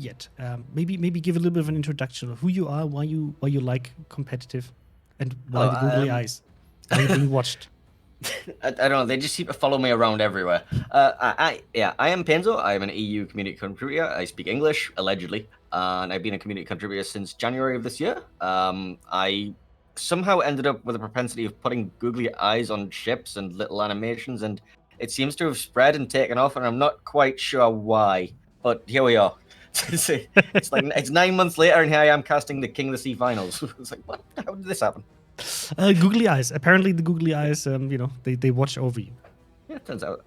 yet, maybe give a little bit of an introduction of who you are, why you like competitive, and why the googly eyes. Why are you being watched? I don't know. They just seem to follow me around everywhere. I am Penzo. I'm an EU community contributor. I speak English, allegedly, and I've been a community contributor since January of this year. I somehow ended up with a propensity of putting googly eyes on ships and little animations, and it seems to have spread and taken off, and I'm not quite sure why. But here we are. It's like it's 9 months later, and here I am casting the King of the Sea finals. It's like, what? How did this happen? Googly eyes. Apparently, the googly eyes, they watch over you. Yeah, it turns out.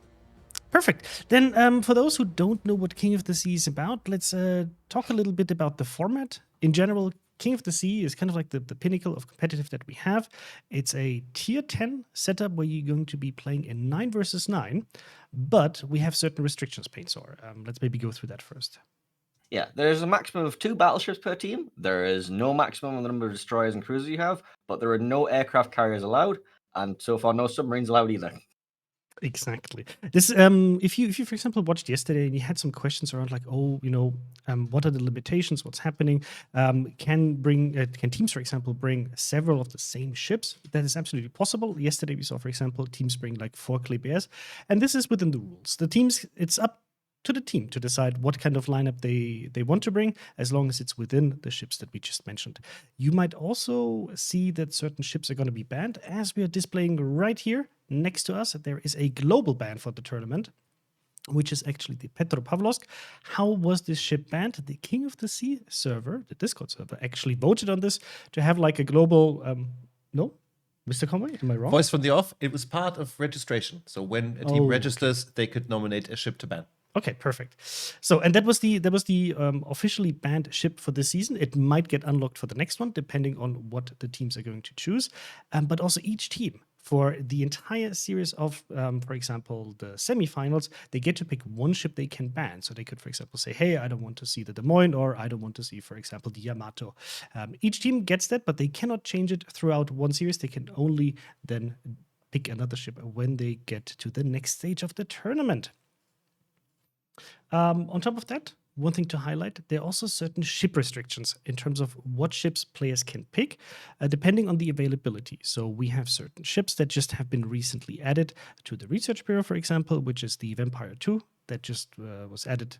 Perfect. Then, for those who don't know what King of the Sea is about, let's talk a little bit about the format. In general, King of the Sea is kind of like the pinnacle of competitive that we have. It's a tier 10 setup where you're going to be playing in 9 versus 9, but we have certain restrictions, Painsor. Let's maybe go through that first. Yeah, there's a maximum of 2 battleships per team. There is no maximum on the number of destroyers and cruisers you have, but there are no aircraft carriers allowed, and so far no submarines allowed either. Exactly. This, if you for example watched yesterday and you had some questions around like, what are the limitations? What's happening? Can teams, for example, bring several of the same ships? That is absolutely possible. Yesterday we saw, for example, teams bring like 4 Klebers, and this is within the rules. The teams, it's up to the team to decide what kind of lineup they want to bring, as long as it's within the ships that we just mentioned. You might also see that certain ships are going to be banned, as we are displaying right here next to us. There is a global ban for the tournament, which is actually the Petropavlovsk. How was this ship banned? The King of the Sea server, the Discord server, actually voted on this to have like a global. No, Mr. Conway, am I wrong? Voice from the off. It was part of registration. So when a team registers, they could nominate a ship to ban. Okay, perfect. So, and that was the officially banned ship for this season. It might get unlocked for the next one, depending on what the teams are going to choose. But also each team for the entire series of, for example, the semifinals, they get to pick one ship they can ban. So they could, for example, say, hey, I don't want to see the Des Moines, or I don't want to see, for example, the Yamato. Each team gets that, but they cannot change it throughout one series. They can only then pick another ship when they get to the next stage of the tournament. On top of that, one thing to highlight, there are also certain ship restrictions in terms of what ships players can pick, depending on the availability. So we have certain ships that just have been recently added to the Research Bureau, for example, which is the Vampire 2 that just was added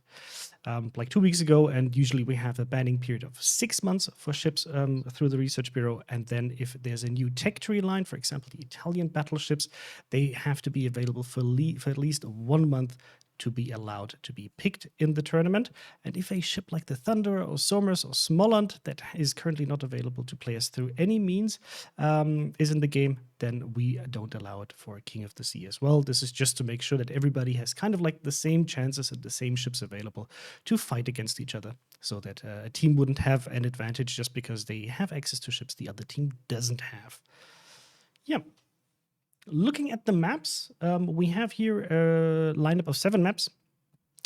like 2 weeks ago. And usually we have a banning period of 6 months for ships through the Research Bureau. And then if there's a new tech tree line, for example, the Italian battleships, they have to be available for at least 1 month to be allowed to be picked in the tournament. And if a ship like the Thunder or Somers or Smoland that is currently not available to players through any means is in the game, then we don't allow it for King of the Sea as well. This is just to make sure that everybody has kind of like the same chances and the same ships available to fight against each other, so that a team wouldn't have an advantage just because they have access to ships the other team doesn't have. Yeah. Looking at the maps, we have here a lineup of 7 maps.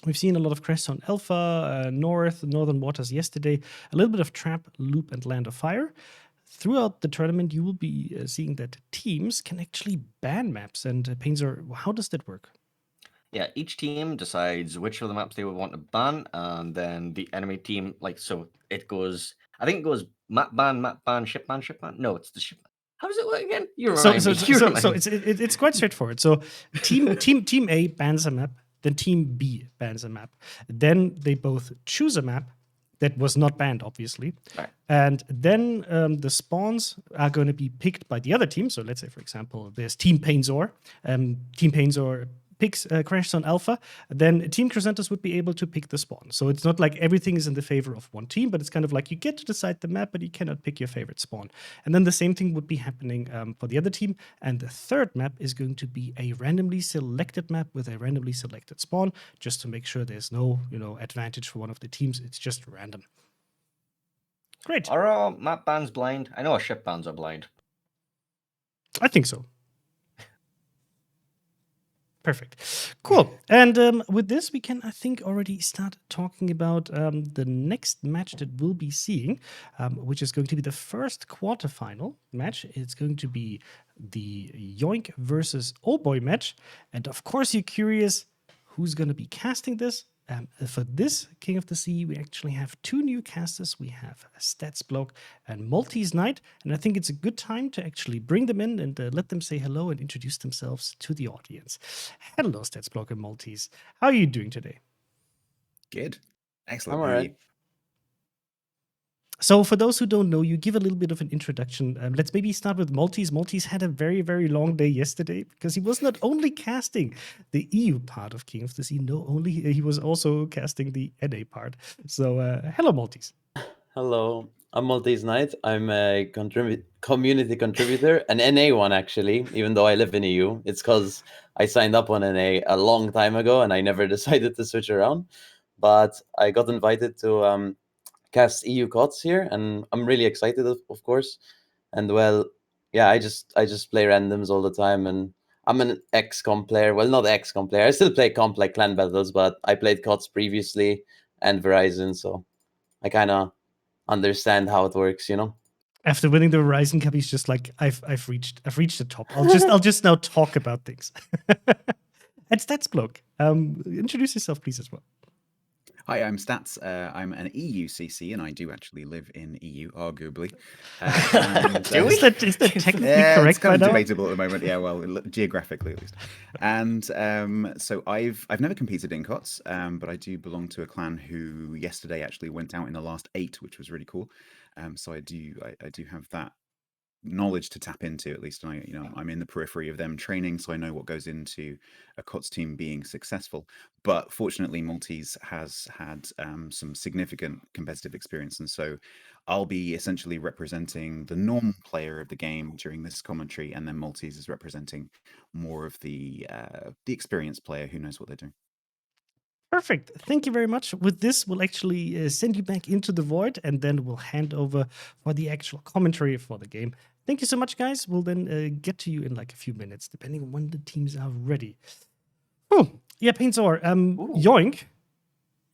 We've seen a lot of Crestone Alpha, Northern Waters yesterday, a little bit of Trap, Loop, and Land of Fire. Throughout the tournament, you will be seeing that teams can actually ban maps. And Painsor, how does that work? Yeah, each team decides which of the maps they would want to ban, and then the enemy team, so it goes, I think it goes map ban, ship ban, ship ban. No, it's the ship ban. How does it work again? So it's quite straightforward. So team A bans a map, then team B bans a map. Then they both choose a map that was not banned, obviously. Right. And then the spawns are going to be picked by the other team. So let's say, for example, there's Team Painsor. Team Painsor picks Crestone Alpha, then Team Chrysanthus would be able to pick the spawn. So it's not like everything is in the favor of one team, but it's kind of like you get to decide the map, but you cannot pick your favorite spawn. And then the same thing would be happening for the other team. And the third map is going to be a randomly selected map with a randomly selected spawn, just to make sure there's no, advantage for one of the teams. It's just random. Great. Are our map bans blind? I know our ship bans are blind. I think so. Perfect. Cool. And with this, we can, I think, already start talking about the next match that we'll be seeing, which is going to be the first quarterfinal match. It's going to be the YOINK versus OHBOY match. And of course, you're curious who's going to be casting this. For this King of the Sea, we actually have 2 new casters. We have Statsblock and Maltese Knight, and I think it's a good time to actually bring them in and let them say hello and introduce themselves to the audience. Hello, Statsblock and Maltese. How are you doing today? Good. Excellent. I'm How are alright. you? So, for those who don't know you, give a little bit of an introduction. Let's maybe start with Maltese. Maltese had a very, very long day yesterday because he was not only casting the EU part of King of the Sea, no, only he was also casting the NA part. So, hello, Maltese. Hello, I'm Maltese Knight. I'm a community contributor, an NA one actually, even though I live in EU. It's because I signed up on NA a long time ago and I never decided to switch around. But I got invited to cast EU COTS here, and I'm really excited, of course. And well, yeah, I just play randoms all the time, and I'm an ex-comp player. Well, not ex-comp player. I still play comp like clan battles, but I played COTS previously and Verizon, so I kind of understand how it works, After winning the Verizon Cup, he's just like, I've reached the top. I'll just now talk about things. And Statsblock, introduce yourself, please, as well. Hi, I'm Stats. I'm an EU CC, and I do actually live in EU, arguably. Do we? Is that technically Yeah, it's correct by kind of now? debatable at the moment. Yeah, well, geographically at least. And so I've never competed in COTS, but I do belong to a clan who yesterday actually went out in the last 8, which was really cool. So I do have that knowledge to tap into, at least. And I'm in the periphery of them training, so I know what goes into a COTS team being successful. But fortunately, Maltese has had some significant competitive experience, and so I'll be essentially representing the normal player of the game during this commentary, and then Maltese is representing more of the experienced player who knows what they're doing. Perfect. Thank you very much. With this, we'll actually send you back into the void, and then we'll hand over for the actual commentary for the game. Thank you so much, guys. We'll then get to you in like a few minutes, depending on when the teams are ready. Oh, yeah, Painzor. YOINK,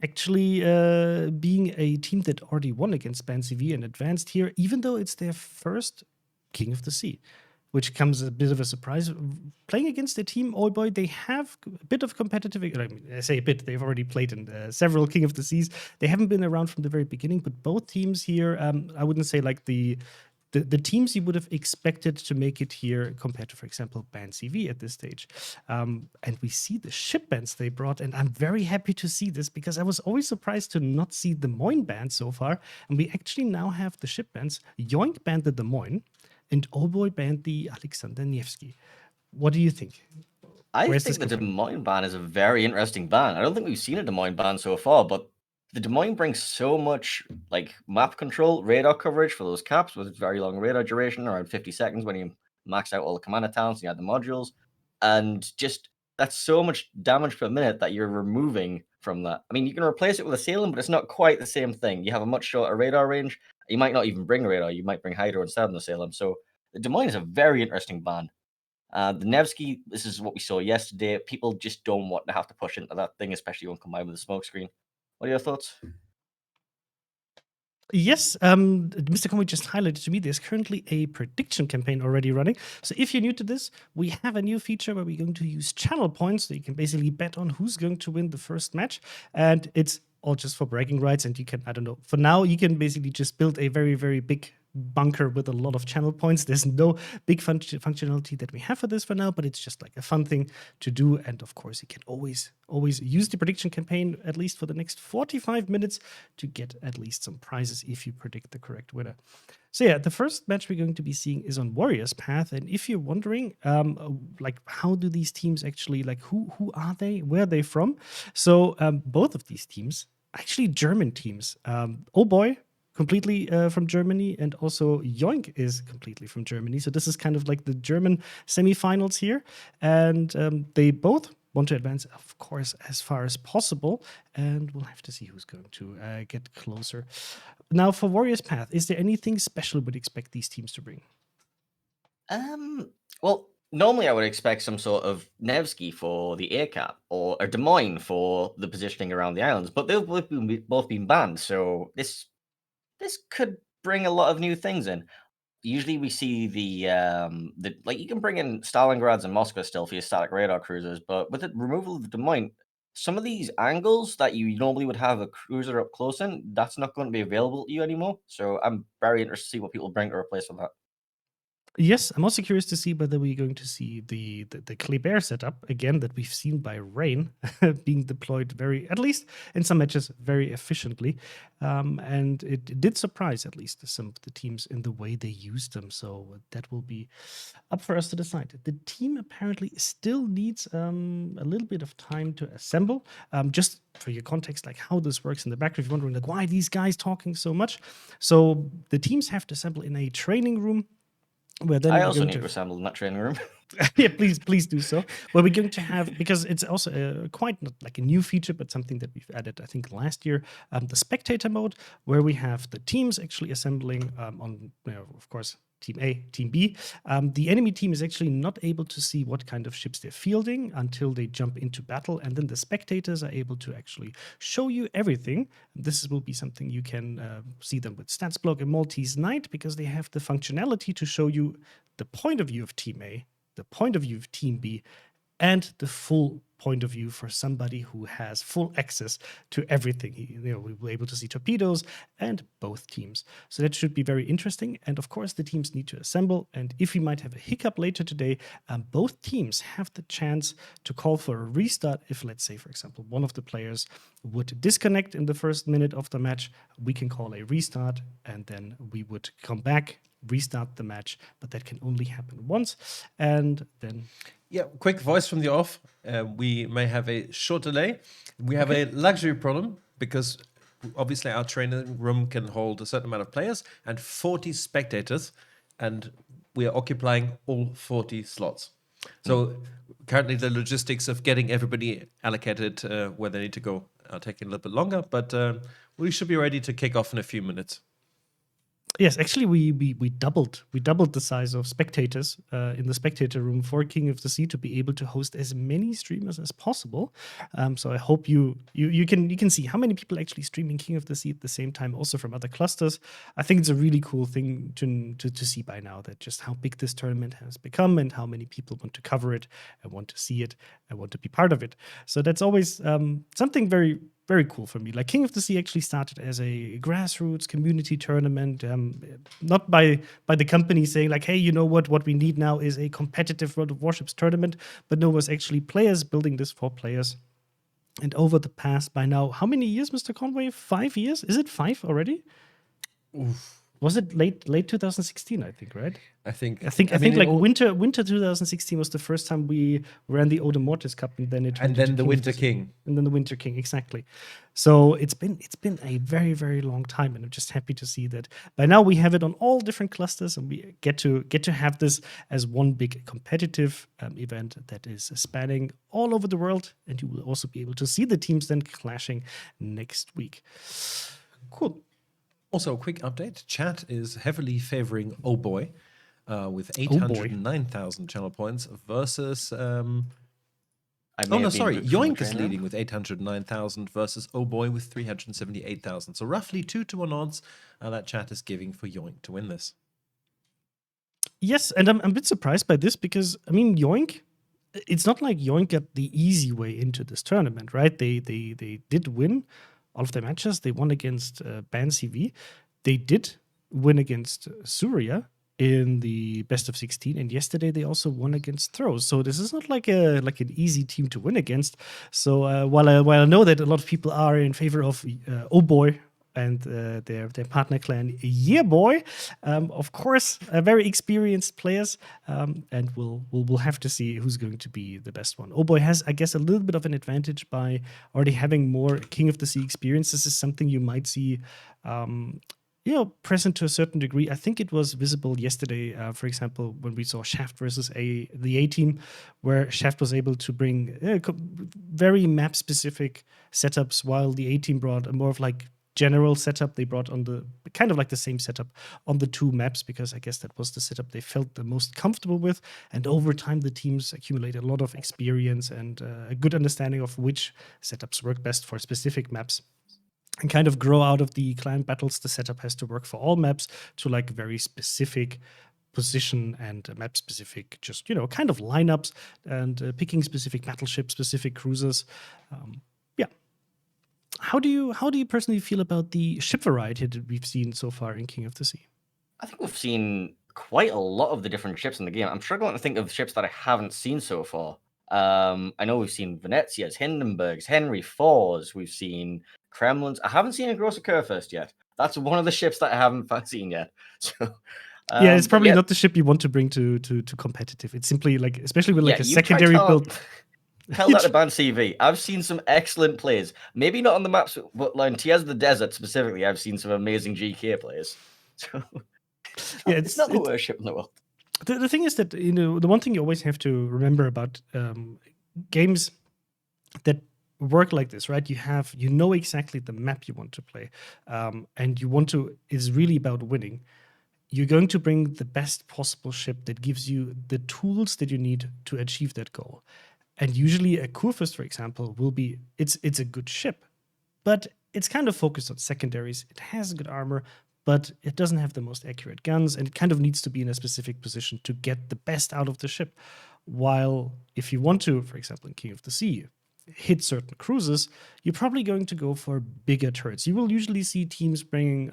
actually being a team that already won against BanCV and advanced here, even though it's their first King of the Sea, which comes as a bit of a surprise. Playing against the team OHBOY, they have a bit of competitive. I mean, I say a bit. They've already played in several King of the Seas. They haven't been around from the very beginning, but both teams here, I wouldn't say like the teams you would have expected to make it here compared to, for example, BanCV at this stage. And we see the ship bans they brought, and I'm very happy to see this because I was always surprised to not see the Des Moines ban so far. And we actually now have the ship bans. YOINK banned the Des Moines, and OHBOY banned the Alexander Nevsky. What do you think? I Where's think this the come Des from? Moines ban is a very interesting ban. I don't think we've seen a Des Moines ban so far, but the Des Moines brings so much like map control, radar coverage for those caps with very long radar duration, around 50 seconds when you max out all the commander towns and you add the modules. And just that's so much damage per minute that you're removing from that. I mean, you can replace it with a Salem, but it's not quite the same thing. You have a much shorter radar range. You might not even bring radar. You might bring Hydro instead of the Salem. So the Des Moines is a very interesting ban. The Nevsky, this is what we saw yesterday. People just don't want to have to push into that thing, especially when combined with the smoke screen. What are your thoughts? Yes, Mr. Comic just highlighted to me there's currently a prediction campaign already running. So if you're new to this, we have a new feature where we're going to use channel points. So you can basically bet on who's going to win the first match. And it's all just for bragging rights. And you can, I don't know, for now, you can basically just build a very, very big bunker with a lot of channel points. There's no big functionality that we have for this for now, but it's just like a fun thing to do. And of course, you can always use the prediction campaign at least for the next 45 minutes to get at least some prizes if you predict the correct winner. So yeah, the first match we're going to be seeing is on Warriors Path, and if you're wondering, like how do these teams actually, like who are they, where are they from? So both of these teams, actually German teams. OHBOY completely from Germany, and also YOINK is completely from Germany. So this is kind of like the German semifinals here, and they both want to advance, of course, as far as possible, and we'll have to see who's going to get closer. Now, for Warriors Path, is there anything special you would expect these teams to bring? Well, normally I would expect some sort of Nevsky for the air cap or a Des Moines for the positioning around the islands, but they've both been banned, so this could bring a lot of new things in. Usually we see the like you can bring in Stalingrads and Moscow still for your static radar cruisers, but with the removal of the Des Moines, some of these angles that you normally would have a cruiser up close in, that's not going to be available to you anymore. So I'm very interested to see what people bring to replace with that. Yes, I'm also curious to see whether we're going to see the Kleber setup again that we've seen by Rain being deployed very, at least in some matches, very efficiently. And it did surprise at least some of the teams in the way they used them. So that will be up for us to decide. The team apparently still needs a little bit of time to assemble. Just for your context, like how this works in the background, if you're wondering like why are these guys talking so much. So the teams have to assemble in a training room. Where then I we're also going need to assemble in that training room. yeah, please do so. Where we're going to have, because it's also quite not like a new feature, but something that we've added, I think, last year, the spectator mode, where we have the teams actually assembling on, of course, Team A, Team B. The enemy team is actually not able to see what kind of ships they're fielding until they jump into battle, and then the spectators are able to actually show you everything. This will be something you can see them with Stats Block and Maltese Knight, because they have the functionality to show you the point of view of Team A, the point of view of Team B, and the full point of view for somebody who has full access to everything. We were able to see torpedoes and both teams. So that should be very interesting. And of course, the teams need to assemble. And if we might have a hiccup later today, both teams have the chance to call for a restart. If, let's say, for example, one of the players would disconnect in the first minute of the match, we can call a restart, and then we would come back, restart the match, but that can only happen once. And then Yeah, quick voice from the off. We may have a short delay. We have a luxury problem because obviously our training room can hold a certain amount of players and 40 spectators, and we are occupying all 40 slots. So currently the logistics of getting everybody allocated where they need to go are taking a little bit longer, but we should be ready to kick off in a few minutes. Yes, actually, we doubled the size of spectators in the spectator room for King of the Sea to be able to host as many streamers as possible. So I hope you can see how many people actually streaming King of the Sea at the same time, also from other clusters. I think it's a really cool thing to see by now, that just how big this tournament has become and how many people want to cover it and want to see it and want to be part of it. So that's always something very, very cool for me. Like King of the Sea actually started as a grassroots community tournament, not by the company saying like, hey, you know what we need now is a competitive World of Warships tournament, but no, it was actually players building this for players. And over the past, by now, how many years, Mr. Conway? 5 years? Is it 5 already? Oof. Was it late 2016? I think, right? I think like winter 2016 was the first time we ran the Oda Mortis Cup, and then it turned and then into the King of Winter Sea. King. And then the Winter King, exactly. So it's been a very, very long time, and I'm just happy to see that by now we have it on all different clusters, and we get to have this as one big competitive event that is spanning all over the world, and you will also be able to see the teams then clashing next week. Cool. Also, a quick update. Chat is heavily favoring OHBOY with 809,000 channel points versus... YOINK is leading with 809,000 versus OHBOY with 378,000. So roughly 2-1 odds that chat is giving for YOINK to win this. Yes, and I'm a bit surprised by this because, I mean, YOINK, it's not like YOINK got the easy way into this tournament, right? They did win all of their matches. They won against Ban CV. They did win against Surya in the best of 16, and yesterday they also won against Throws. So this is not like an easy team to win against. So while I know that a lot of people are in favor of OHBOY and their partner clan YOINK, of course, very experienced players, and we'll have to see who's going to be the best one. OHBOY has, I guess, a little bit of an advantage by already having more King of the Sea experience. This is something you might see present to a certain degree. I think it was visible yesterday, for example, when we saw Shaft versus the A team, where Shaft was able to bring very map-specific setups, while the A team brought a more of like general setup. They brought on the kind of like the same setup on the two maps, because I guess that was the setup they felt the most comfortable with. And over time, the teams accumulated a lot of experience and a good understanding of which setups work best for specific maps. And kind of grow out of the clan battles, the setup has to work for all maps to like very specific position and map specific, just kind of lineups and picking specific battleships, specific cruisers. Yeah. How do you personally feel about the ship variety that we've seen so far in King of the Sea? I think we've seen quite a lot of the different ships in the game. I'm struggling to think of ships that I haven't seen so far. I know we've seen Venezia's, Hindenburg's, Henry IV's, we've seen Kremlin's. I haven't seen a Grosser Kurfürst yet. That's one of the ships that I haven't seen yet. So, Yeah, it's but probably yeah, not the ship you want to bring to competitive. It's simply like, especially with like yeah, a you try secondary tell, build. tell that to Ban CV. I've seen some excellent plays. Maybe not on the maps, but like in Tears of the Desert specifically, I've seen some amazing GK plays. So Yeah, it's not the worst ship in the world. The thing is that the one thing you always have to remember about games that work like this, right? You know exactly the map you want to play, and is really about winning. You're going to bring the best possible ship that gives you the tools that you need to achieve that goal. And usually a Kurfürst, for example, it's a good ship, but it's kind of focused on secondaries. It has good armor, but it doesn't have the most accurate guns, and it kind of needs to be in a specific position to get the best out of the ship. While if you want to, for example, in King of the Sea, hit certain cruises, you're probably going to go for bigger turrets. You will usually see teams bringing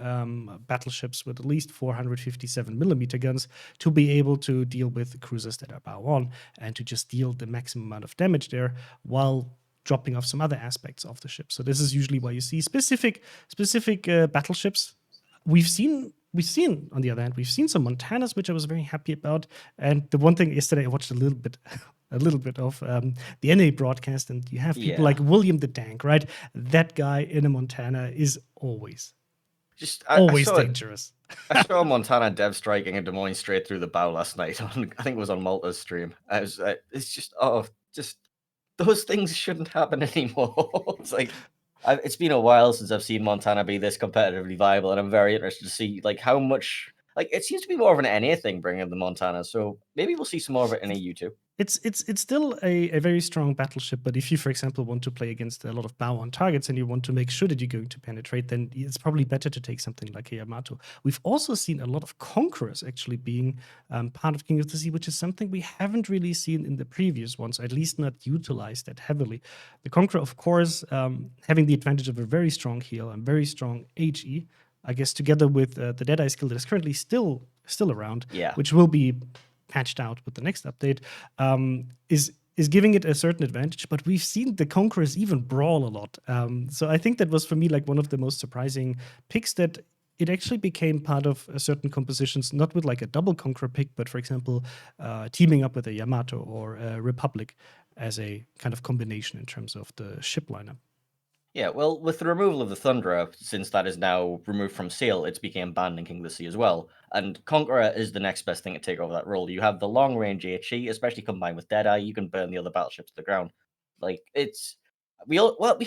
battleships with at least 457 millimeter guns to be able to deal with cruisers that are bow on and to just deal the maximum amount of damage there while dropping off some other aspects of the ship. So this is usually why you see specific battleships. We've seen on the other hand, we've seen some Montanas, which I was very happy about. And the one thing yesterday, I watched a little bit of the NA broadcast, and you have people like William the Tank, right? That guy in a Montana is always dangerous. I saw Montana dev striking a Des Moines straight through the bow last night. I think it was on Malta's stream. It's just those things shouldn't happen anymore. It's like it's been a while since I've seen Montana be this competitively viable, and I'm very interested to see like how much. Like it seems to be more of an NA thing bringing the Montana, so maybe we'll see some more of it in EU too. It's still a very strong battleship, but if you, for example, want to play against a lot of bow-on targets and you want to make sure that you're going to penetrate, then it's probably better to take something like a Yamato. We've also seen a lot of Conquerors actually being part of King of the Sea, which is something we haven't really seen in the previous ones, at least not utilized that heavily. The Conqueror, of course, having the advantage of a very strong heal and very strong HE, I guess, together with the Deadeye skill that is currently still around, which will be patched out with the next update, is giving it a certain advantage. But we've seen the Conquerors even brawl a lot. So I think that was for me like one of the most surprising picks, that it actually became part of certain compositions, not with like a double Conqueror pick, but for example, teaming up with a Yamato or a Republic as a kind of combination in terms of the ship lineup. Yeah, well, with the removal of the Thunderer, since that is now removed from Sail, it's became banned in King of the Sea as well. And Conqueror is the next best thing to take over that role. You have the long range HE, especially combined with Deadeye. You can burn the other battleships to the ground. Like we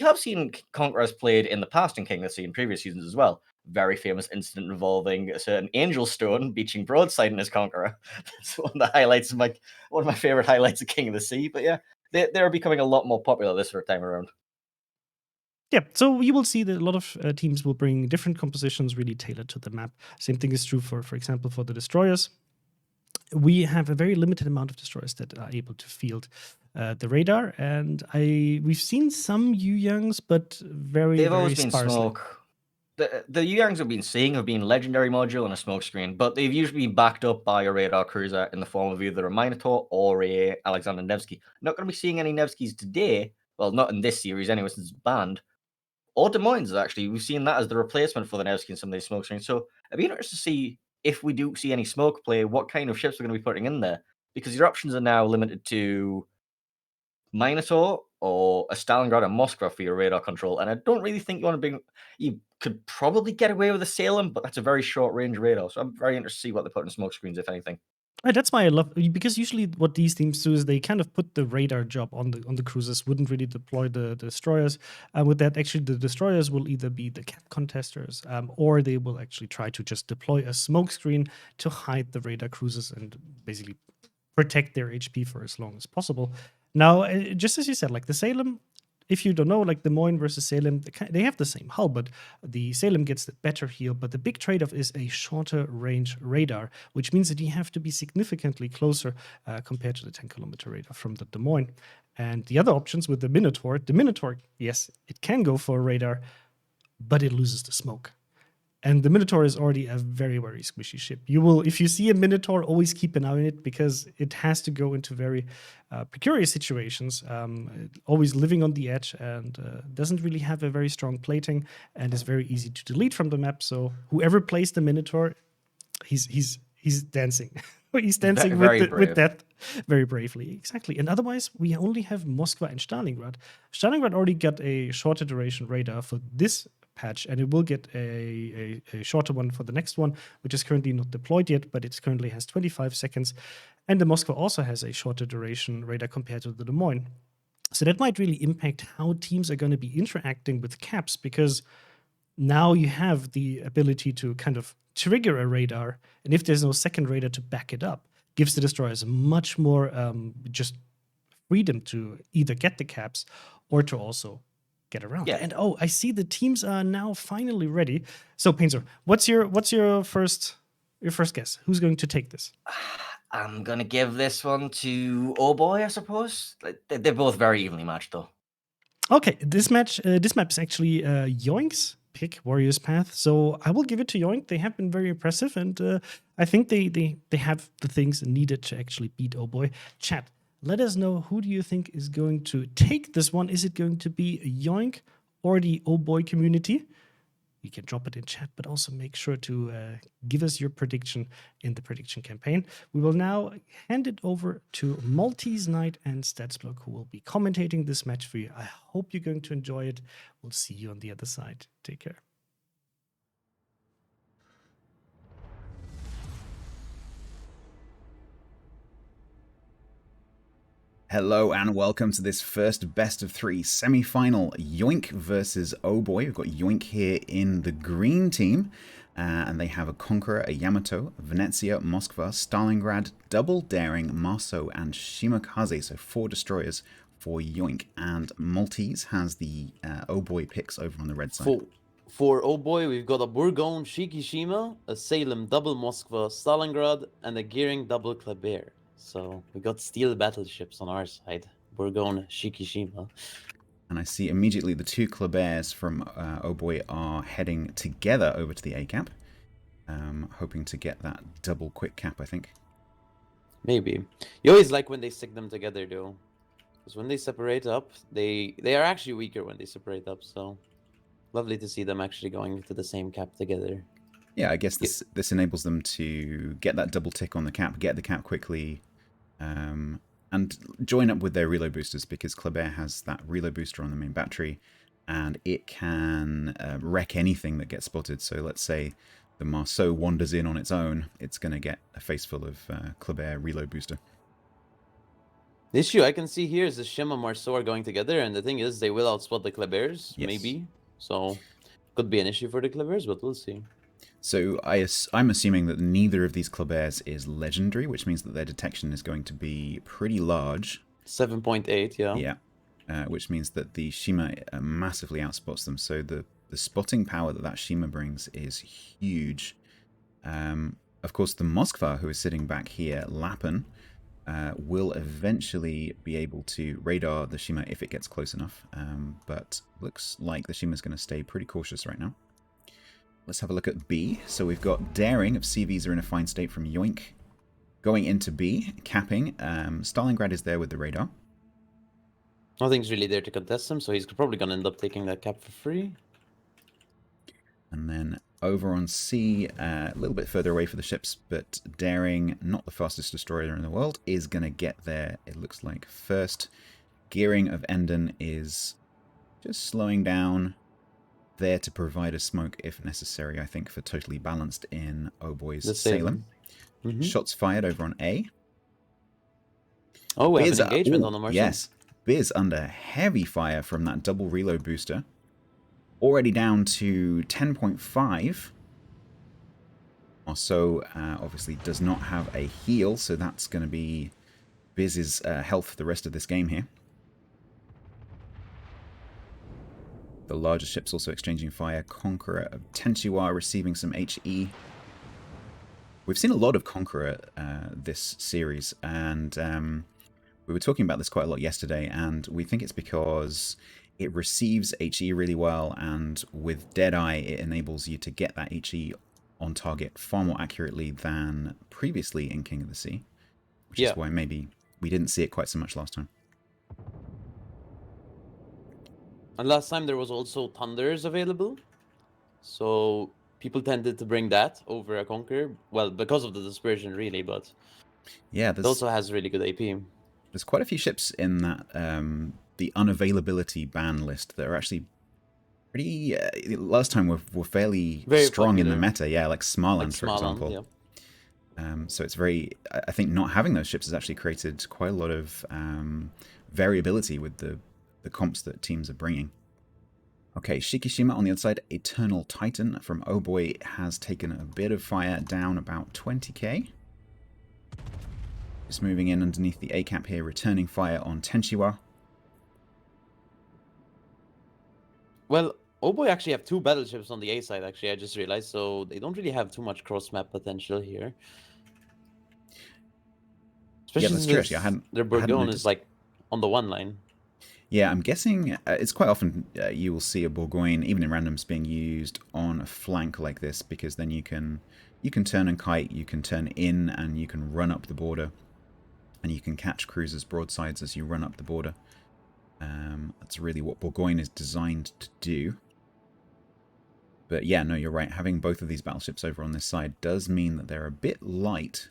have seen Conquerors played in the past in King of the Sea in previous seasons as well. Very famous incident involving a certain Angel Stone beaching broadside in his Conqueror. That's one of the highlights of one of my favorite highlights of King of the Sea. But yeah, they're becoming a lot more popular this sort of time around. Yeah, so you will see that a lot of teams will bring different compositions really tailored to the map. Same thing is true for example, for the destroyers. We have a very limited amount of destroyers that are able to field the radar, and we've seen some Yu-Yangs, but They've very always been sparsely. smoke. The Yu-Yangs have been legendary module and a smoke screen, but they've usually been backed up by a radar cruiser in the form of either a Minotaur or a Alexander Nevsky. Not going to be seeing any Nevskys today. Well, not in this series anyway, since it's banned. Or Des Moines, actually. We've seen that as the replacement for the Nevsky in some of these smoke screens. So I'd be interested to see if we do see any smoke play, what kind of ships we're going to be putting in there. Because your options are now limited to Minotaur or a Stalingrad and Moskva for your radar control. And I don't really think you want to bring. You could probably get away with a Salem, but that's a very short range radar. So I'm very interested to see what they put in smoke screens, if anything. That's why I love, because usually what these teams do is they kind of put the radar job on the cruisers, wouldn't really deploy the destroyers. With that, actually, the destroyers will either be the cap contesters, or they will actually try to just deploy a smoke screen to hide the radar cruisers and basically protect their HP for as long as possible. Now, just as you said, like the Salem, if you don't know, like Des Moines versus Salem, they have the same hull, but the Salem gets the better heal. But the big trade-off is a shorter range radar, which means that you have to be significantly closer compared to the 10-kilometer radar from the Des Moines. And the other options with the Minotaur, yes, it can go for a radar, but it loses the smoke. And the Minotaur is already a very, very squishy ship. You will, if you see a Minotaur, always keep an eye on it because it has to go into very precarious situations, always living on the edge, and doesn't really have a very strong plating, and is very easy to delete from the map. So whoever plays the Minotaur, he's dancing. He's dancing with death very bravely. Exactly. And otherwise, we only have Moskva and Stalingrad. Stalingrad already got a shorter duration radar for this patch, and it will get a shorter one for the next one, which is currently not deployed yet, but it currently has 25 seconds. And the Moskva also has a shorter duration radar compared to the Des Moines. So that might really impact how teams are going to be interacting with caps, because now you have the ability to kind of trigger a radar, and if there's no second radar to back it up, gives the destroyers much more just freedom to either get the caps or to also get around. Yeah. And I see the teams are now finally ready. So Painter, what's your first guess? Who's going to take this? I'm gonna give this one to OHBOY, I suppose. They're both very evenly matched, though. Okay, this map is actually YOINK's pick, Warriors Path. So I will give it to YOINK. They have been very impressive, and I think they have the things needed to actually beat OHBOY. Chat, let us know, who do you think is going to take this one? Is it going to be YOINK or the OHBOY community? You can drop it in chat, but also make sure to give us your prediction in the prediction campaign. We will now hand it over to Maltese Knight and Statsblock, who will be commentating this match for you. I hope you're going to enjoy it. We'll see you on the other side. Take care. Hello and welcome to this first best of 3 semi-final, YOINK versus OHBOY. We've got YOINK here in the green team, and they have a Conqueror, a Yamato, Venezia, Moskva, Stalingrad, Double Daring, Marceau, and Shimakaze. So 4 destroyers for YOINK, and Maltese has the OHBOY picks over on the red side. For OHBOY, we've got a Bourgogne Shikishima, a Salem double Moskva Stalingrad, and a Gearing double Kleber. So we got steel battleships on our side, Bourgogne Shikishima. And I see immediately the 2 Klebers from OHBOY are heading together over to the A cap, hoping to get that double quick cap, I think. Maybe. You always like when they stick them together, though. Because when they separate up, they are actually weaker when they separate up, so lovely to see them actually going to the same cap together. Yeah, I guess this enables them to get that double tick on the cap, get the cap quickly, and join up with their reload boosters, because Kleber has that reload booster on the main battery, and it can wreck anything that gets spotted. So let's say the Marceau wanders in on its own, it's going to get a face full of Kleber reload booster. The issue I can see here is the Shima Marceau are going together, and the thing is they will outspot the Klebers, Yes. maybe. So could be an issue for the Klebers, but we'll see. So I'm assuming that neither of these Klebers is legendary, which means that their detection is going to be pretty large. 7.8, yeah. Yeah, which means that the Shima massively outspots them. So the spotting power that Shima brings is huge. Of course, the Moskva, who is sitting back here, Lappen, will eventually be able to radar the Shima if it gets close enough. But looks like the Shima is going to stay pretty cautious right now. Let's have a look at B. So we've got Daring of CVs are in a fine state from YOINK. Going into B, capping. Stalingrad is there with the radar. Nothing's really there to contest him, so he's probably going to end up taking that cap for free. And then over on C, a little bit further away for the ships, but Daring, not the fastest destroyer in the world, is going to get there, it looks like, first. Gearing of Emden is just slowing down, there to provide a smoke if necessary, I think, for totally balanced in OHBOY's Salem. Mm-hmm. Shots fired over on A. Oh, we have Biz, an engagement on the Marshal. Yes, Biz under heavy fire from that double reload booster. Already down to 10.5. Also, obviously does not have a heal, so that's going to be Biz's health for the rest of this game here. The larger ships also exchanging fire. Conqueror of Tenchiwa receiving some HE. We've seen a lot of Conqueror this series, and we were talking about this quite a lot yesterday, and we think it's because it receives HE really well, and with Deadeye, it enables you to get that HE on target far more accurately than previously in King of the Sea, which is why maybe we didn't see it quite so much last time. And last time there was also Thunders available, so people tended to bring that over a Conqueror. Well, because of the dispersion, really, but yeah, it also has really good AP. There's quite a few ships in that the unavailability ban list that are actually pretty. Last time were fairly Very strong popular. in the meta, yeah, like Smarland, Like for Smarland, example. So it's very. I think not having those ships has actually created quite a lot of variability with the comps that teams are bringing. Okay, Shikishima on the other side, Eternal Titan from OHBOY has taken a bit of fire, down about 20k. Just moving in underneath the A cap here, returning fire on Tenchiwa. Well, OHBOY actually have 2 battleships on the A side, actually, I just realized, so they don't really have too much cross-map potential here. Especially Yeah, that's true, since actually. their Bourgogne is like on the 1 line. Yeah, I'm guessing it's quite often you will see a Bourgogne, even in randoms, being used on a flank like this, because then you can turn and kite, you can turn in, and you can run up the border, and you can catch cruisers broadsides as you run up the border. That's really what Bourgogne is designed to do. But yeah, no, you're right. Having both of these battleships over on this side does mean that they're a bit light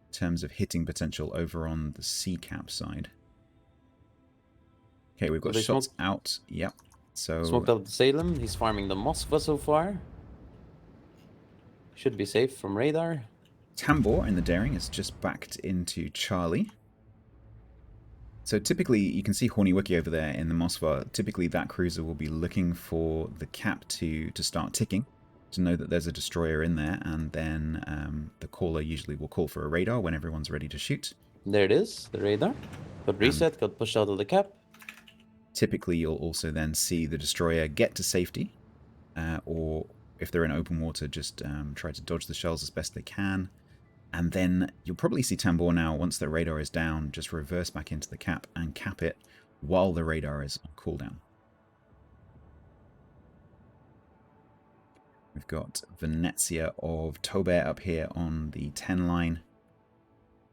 in terms of hitting potential over on the C cap side. Okay, we've got shots out. Yep. So smoked out the Salem. He's farming the Moskva so far. Should be safe from radar. Tambor in the Daring is just backed into Charlie. So typically, you can see Horny Wiki over there in the Moskva. Typically, that cruiser will be looking for the cap to start ticking, to know that there's a destroyer in there, and then the caller usually will call for a radar when everyone's ready to shoot. There it is, the radar. Got reset, got pushed out of the cap. Typically, you'll also then see the destroyer get to safety, or if they're in open water, just try to dodge the shells as best they can. And then you'll probably see Tambor now, once the radar is down, just reverse back into the cap and cap it while the radar is on cooldown. We've got Venezia of Tobert up here on the 10 line.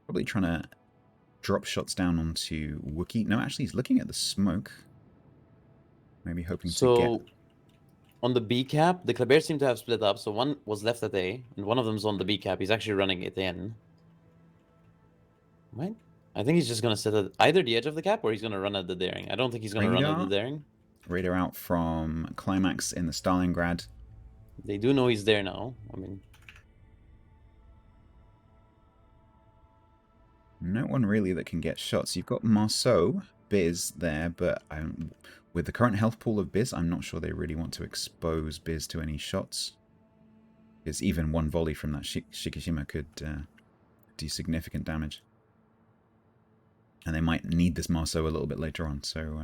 Probably trying to drop shots down onto Wookiee. No, actually, he's looking at the smoke. Maybe hoping to get... on the B cap, the Kleber seem to have split up, so one was left at A, and one of them's on the B cap. He's actually running it in. Right? I think he's just going to sit at either the edge of the cap, or he's going to run at the Daring. I don't think he's going to run at the Daring. Radar out from Climax in the Stalingrad. They do know he's there now. I mean... no one really that can get shots. You've got Marceau, Biz there, but with the current health pool of Biz, I'm not sure they really want to expose Biz to any shots. Because even one volley from that Shikishima could do significant damage. And they might need this Marceau a little bit later on, so...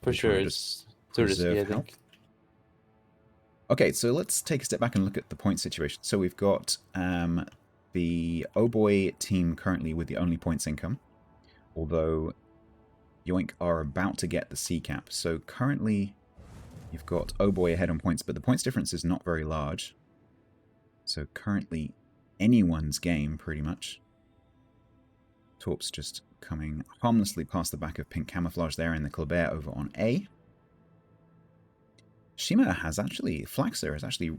for sure, it's too risky, I think. Okay, so let's take a step back and look at the point situation. So we've got the OHBOY team currently with the only points income, although YOINK are about to get the C cap. So currently you've got OHBOY ahead on points, but the points difference is not very large. So currently anyone's game, pretty much. Torp's just coming harmlessly past the back of Pink Camouflage there in the Kleber over on A. Shima has actually, Flaxer has actually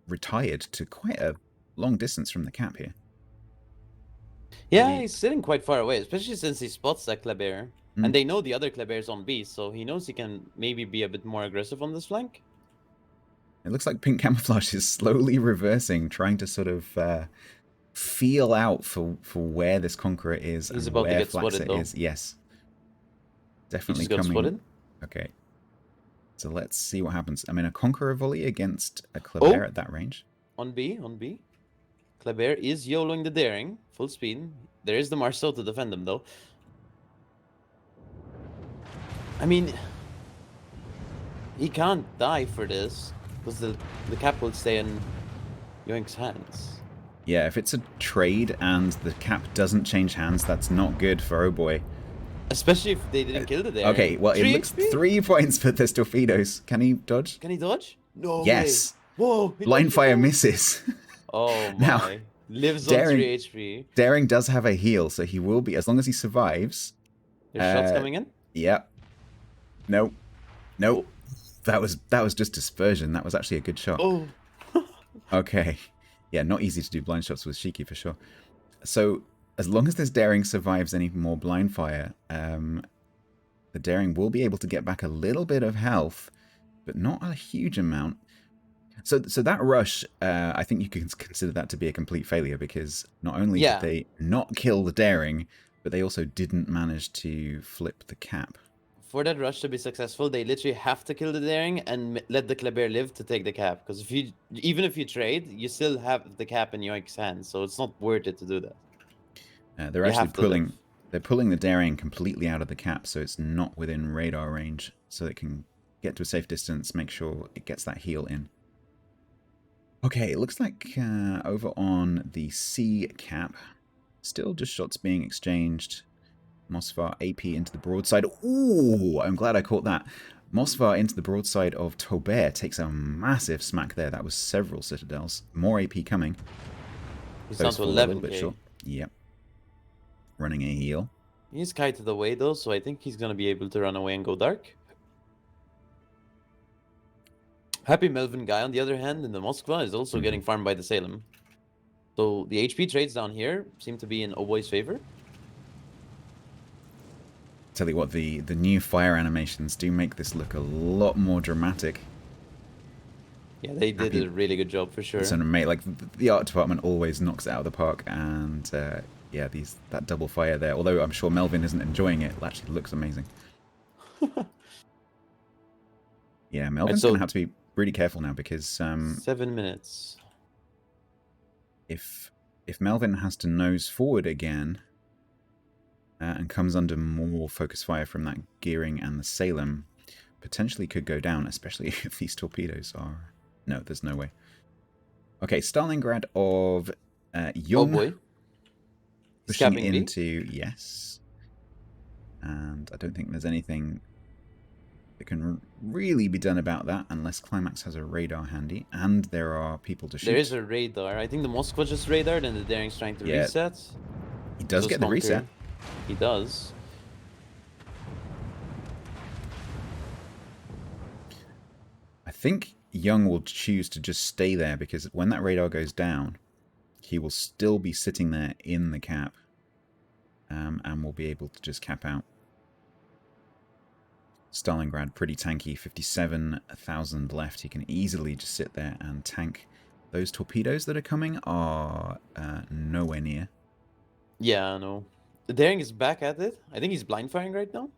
retired to quite a long distance from the cap here. Yeah, he's sitting quite far away, especially since he spots that Kleber. And they know the other Kleber's on B, so he knows he can maybe be a bit more aggressive on this flank. It looks like Pink Camouflage is slowly reversing, trying to sort of feel out for where this Conqueror is He's and about to where get spotted, Flaxer is. Yes. Definitely he just coming. got spotted. Okay. So let's see what happens. I mean, a Conqueror volley against a Kleber at that range. On B. Kleber is YOLOing the Daring, full speed. There is the Marceau to defend him, though. I mean, he can't die for this because the cap will stay in Yoink's hands. Yeah, if it's a trade and the cap doesn't change hands, that's not good for OHBOY. Especially if they didn't kill the Daring. Okay, well, it looks 3 points for there's torpedoes. Can he dodge? Can he dodge? No Yes. way. Whoa. he Blind dodged fire it. misses. Oh my. Now, Lives on Daring- 3 HP. Daring does have a heal, so he will be, as long as he survives. There's shots coming in? Yep. Nope. Nope. That was just dispersion. That was actually a good shot. Oh. Okay. Yeah, not easy to do blind shots with Shiki for sure. So, as long as this Daring survives any more blind fire, the Daring will be able to get back a little bit of health, but not a huge amount. So that rush, I think you can consider that to be a complete failure, because not only did they not kill the Daring, but they also didn't manage to flip the cap. For that rush to be successful, they literally have to kill the Daring and let the Kleber live to take the cap. Because even if you trade, you still have the cap in Yoink's hands, so it's not worth it to do that. They're actually pulling the Daring completely out of the cap, so it's not within radar range, so it can get to a safe distance, make sure it gets that heal in. Okay, it looks like over on the C cap, still just shots being exchanged. Mosfar AP into the broadside. Ooh, I'm glad I caught that. Mosfar into the broadside of Tobert takes a massive smack there. That was several citadels. More AP coming. He's down to 11k. Yep. Running a heal. He's kited away though, so I think he's gonna be able to run away and go dark. Happy Melvin guy, on the other hand, in the Moskva is also getting farmed by the Salem. So the HP trades down here seem to be in OHBOY's favor. Tell you what, the new fire animations do make this look a lot more dramatic. Yeah, they did a really good job for sure. It's amazing. Like the art department always knocks it out of the park, and yeah, that double fire there. Although I'm sure Melvin isn't enjoying it, it actually looks amazing. Yeah, Melvin's gonna have to be really careful now, because 7 minutes. If Melvin has to nose forward again and comes under more focus fire from that gearing and the Salem, potentially could go down, especially if these torpedoes are... No, there's no way. Okay, Stalingrad of Young. OHBOY. Pushing Scabbing B. into... Yes. And I don't think there's anything that can really be done about that, unless Climax has a radar handy, and there are people to shoot. There is a radar. I think the Moskva just radared, and the Daring's trying to reset. He does get the reset. He does. I think Young will choose to just stay there, because when that radar goes down, he will still be sitting there in the cap, and will be able to just cap out. Stalingrad, pretty tanky, 57,000 left. He can easily just sit there and tank. Those torpedoes that are coming are nowhere near. Yeah, I know. The Daring is back at it. I think he's blind firing right now.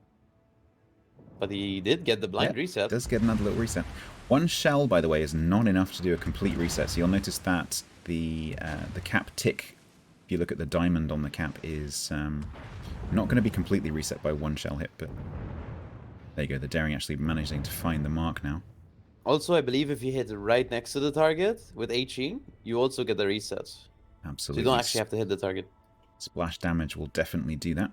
But he did get the blind reset. Does get another little reset. One shell, by the way, is not enough to do a complete reset. So you'll notice that the cap tick, if you look at the diamond on the cap, is not going to be completely reset by one shell hit. But there you go. The Daring actually managing to find the mark now. Also, I believe if you hit right next to the target with HE, you also get the reset. Absolutely. So you don't actually have to hit the target. Splash damage will definitely do that.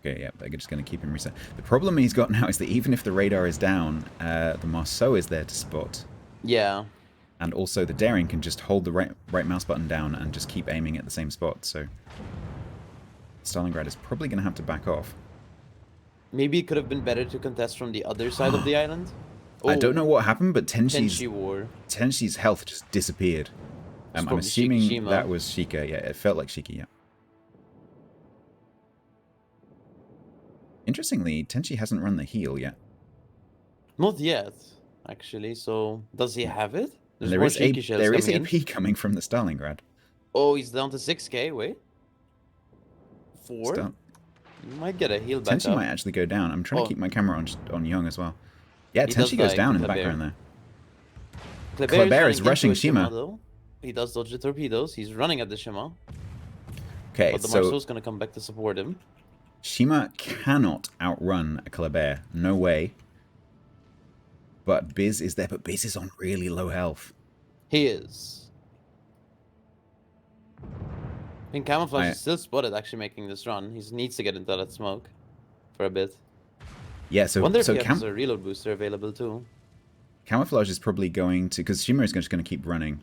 Okay, yeah, they're just going to keep him reset. The problem he's got now is that even if the radar is down, the Marceau is there to spot. Yeah. And also the Daring can just hold the right mouse button down and just keep aiming at the same spot. So Stalingrad is probably going to have to back off. Maybe it could have been better to contest from the other side of the island. Oh, I don't know what happened, but Tenshi's health just disappeared. I'm assuming that was Sheikah. Yeah, it felt like Sheikah, yeah. Interestingly, Tenshi hasn't run the heal yet. Not yet, actually. So, does he have it? There is AP coming from the Stalingrad. Oh, he's down to 6k. Wait. 4? You might get a heal back Tenshi might actually go down. I'm trying to keep my camera on Young as well. Yeah, Tenshi goes down in the background there. Kleber is rushing Shima. He does dodge the torpedoes. He's running at the Shima. Okay, but the Marceau's going to come back to support him. Shima cannot outrun a Kleber. No way. But Biz is there. But Biz is on really low health. He is. I think Camouflage is still spotted actually making this run. He needs to get into that smoke for a bit. Yeah, so Wonder if he has a reload booster available too. Camouflage is probably going to, because Shima is just going to keep running.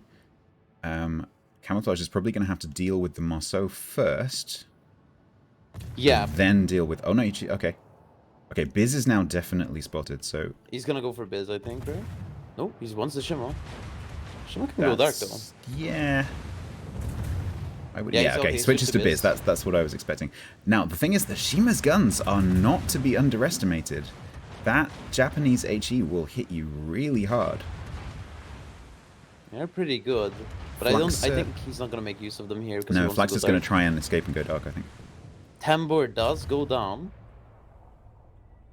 Camouflage is probably going to have to deal with the Marceau first. Yeah. Then deal with. Oh no, okay. Okay, Biz is now definitely spotted, so. He's gonna go for Biz, I think, right? No, he wants the Shimmer. Shimmer can go dark though. Yeah. I would, Yeah, yeah, okay, he switches to Biz. Biz. That's what I was expecting. Now, the thing is, the Shima's guns are not to be underestimated. That Japanese HE will hit you really hard. They're pretty good, but Flux, I think he's not gonna make use of them here. No, Flax is going to try and escape and go dark, I think. Tambor does go down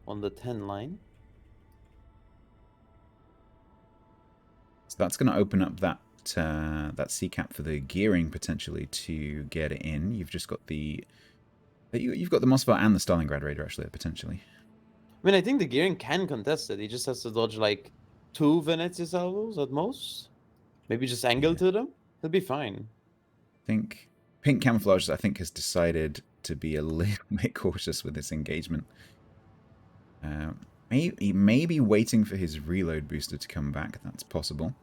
on the 10 line. So that's going to open up that that C cap for the gearing potentially to get it in. You've just got the you've got the Moskva and the Stalingrad Raider actually potentially. I mean, I think the gearing can contest it. He just has to dodge like 2 Venezia salvos at most. Maybe just angle to them. He'll be fine. I think Pink Camouflage, I think, has decided to be a little bit cautious with this engagement. He may be waiting for his reload booster to come back. That's possible.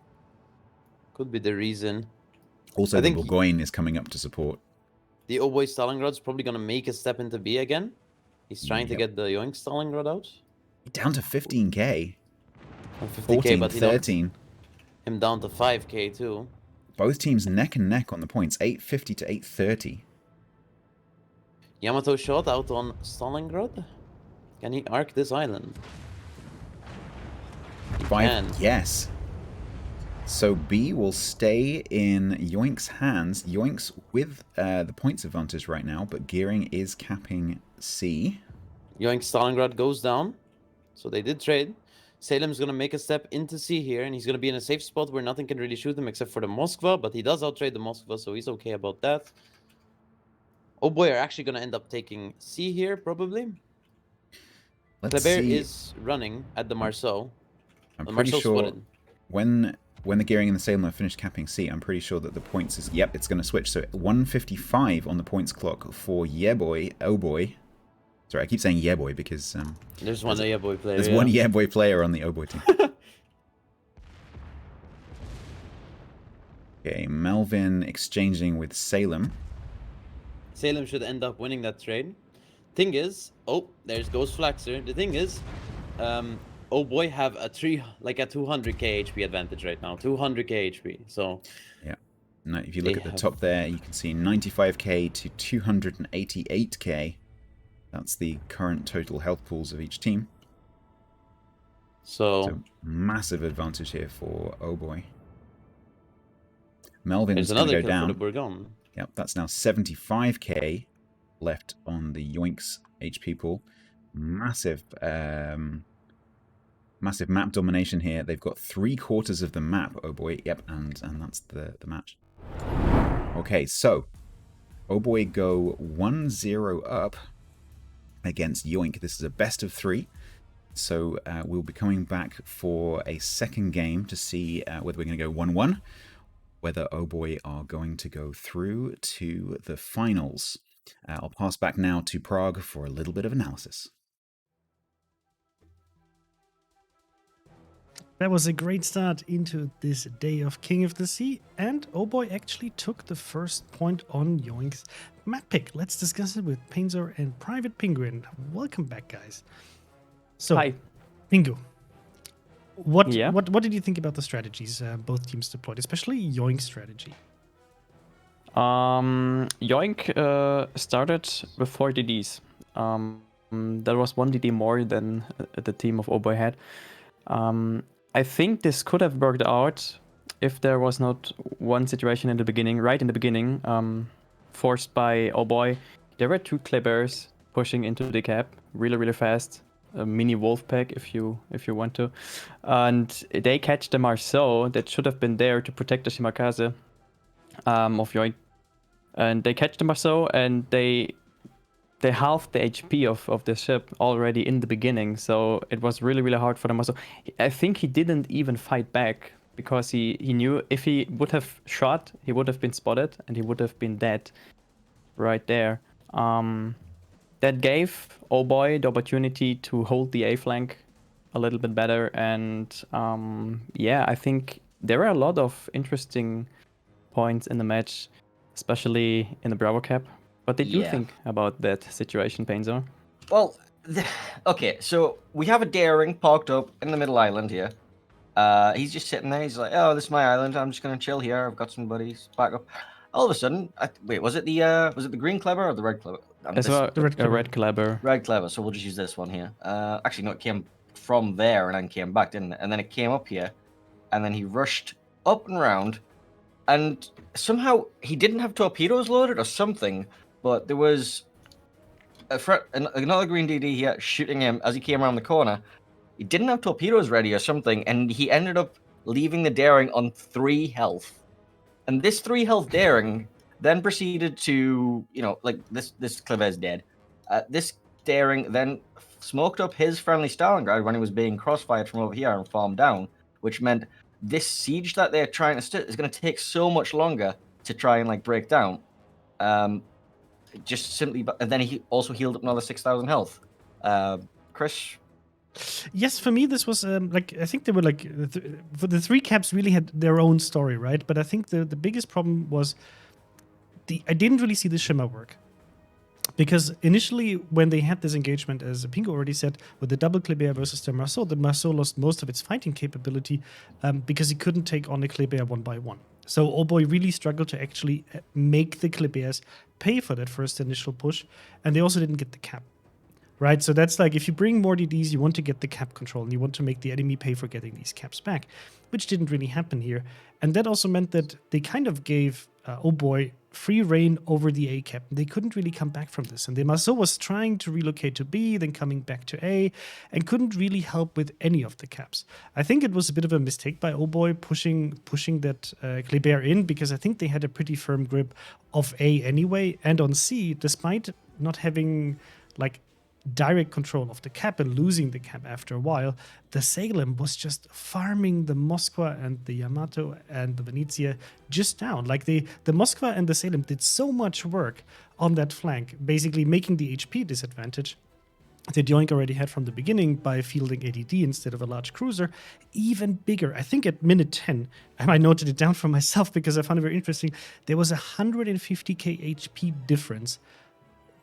Could be the reason. Also, the Burgoyne is coming up to support. The OHBOY Stalingrad's probably going to make a step into B again. He's trying to get the YOINK Stalingrad out. Down to 15k. 50k, 14, but he 13. Him down to 5k too. Both teams neck and neck on the points. 850 to 830. Yamato shot out on Stalingrad. Can he arc this island? He can. Yes. So B will stay in Yoink's hands. Yoink's with the points advantage right now, but gearing is capping C. YOINK Stalingrad goes down. So they did trade. Salem's going to make a step into C here, and he's going to be in a safe spot where nothing can really shoot him except for the Moskva, but he does outtrade the Moskva, so he's okay about that. OHBOY are actually going to end up taking C here, probably. Kleber is running at the Marceau. I'm pretty sure when the gearing and the Salem are finished capping C, I'm pretty sure that the points is... Yep, it's going to switch. So 155 on the points clock for OHBOY. Sorry, I keep saying YOINK because... there's one YOINK player. There's one YOINK player on the OHBOY team. Okay, Melvin exchanging with Salem. Salem should end up winning that trade. Thing is... Oh, there's Ghost Flaxer. The thing is... OHBOY have a 200k HP advantage right now. 200k HP, so... Yeah. No, if you look at the top there, you can see 95k to 288k. That's the current total health pools of each team. So massive advantage here for OHBOY. Melvin's there's going another to go down. For the Bourgogne. Yep, that's now 75k left on the Yoink's HP pool. Massive map domination here. They've got 3/4 of the map, OHBOY. Yep, and that's the match. Okay, so OHBOY go 1-0 up against YOINK. This is a best of 3. So we'll be coming back for a second game to see whether we're going to go 1-1, whether OHBOY are going to go through to the finals. I'll pass back now to Prague for a little bit of analysis. That was a great start into this day of King of the Sea, and OHBOY actually took the first point on YOINK's map pick. Let's discuss it with Painzor and Private Penguin. Welcome back, guys. So, hi, Pingu. What did you think about the strategies both teams deployed, especially YOINK's strategy? YOINK started with 4 DDs. There was 1 DD more than the team of OHBOY had. I think this could have worked out if there was not one situation in the beginning, right in the beginning, forced by OHBOY. There were 2 Klebers pushing into the cap really, really fast. A mini wolf pack if you want to. And they catch the Marceau that should have been there to protect the Shimakaze of YOINK. And they catch the Marceau and they they halved the HP of the ship already in the beginning, so it was really, really hard for them. Also, I think he didn't even fight back because he knew if he would have shot, he would have been spotted and he would have been dead right there. That gave OHBOY the opportunity to hold the A flank a little bit better, and yeah, I think there are a lot of interesting points in the match, especially in the Bravo cap. What did you Yeah. think about that situation, Painzo? Well, okay, so we have a daring parked up in the middle island here. He's just sitting there. He's like, "Oh, this is my island. I'm just gonna chill here. I've got some buddies. Back up." All of a sudden, wait, was it the green clever or the red clever? As well, the red a clever. red clever. Red clever. So we'll just use this one here. Actually, no, it came from there and then came back, didn't it? And then it came up here, and then he rushed up and round, and somehow he didn't have torpedoes loaded or something, but there was another green DD here shooting him as he came around the corner. He didn't have torpedoes ready or something, and he ended up leaving the daring on 3 health. And this 3 health daring then proceeded to, like this clever is dead. This daring then smoked up his friendly Stalingrad when he was being crossfired from over here and farmed down, which meant this siege that they're trying to start is going to take so much longer to try and break down. Just simply, and then he also healed up another 6,000 health. Chris. Yes, for me, this was I think they were for the 3 caps really had their own story, right? But I think the biggest problem was I didn't really see the shimmer work. Because initially, when they had this engagement, as Pingo already said, with the double Kleber versus the Marceau lost most of its fighting capability because he couldn't take on the Kleber one by one. So OHBOY really struggled to actually make the Klebers pay for that first initial push, and they also didn't get the cap. Right, so that's if you bring more DDs, you want to get the cap control, and you want to make the enemy pay for getting these caps back, which didn't really happen here. And that also meant that they kind of gave OHBOY free reign over the A cap. They couldn't really come back from this. And the Marceau was trying to relocate to B, then coming back to A, and couldn't really help with any of the caps. I think it was a bit of a mistake by OHBOY pushing that Kleber in, because I think they had a pretty firm grip of A anyway, and on C, despite not having direct control of the cap and losing the cap after a while, the Salem was just farming the Moskva and the Yamato and the Venezia just down. The Moskva and the Salem did so much work on that flank, basically making the HP disadvantage that YOINK already had from the beginning by fielding ADD instead of a large cruiser, even bigger. I think at minute 10, and I noted it down for myself because I found it very interesting, there was 150k HP difference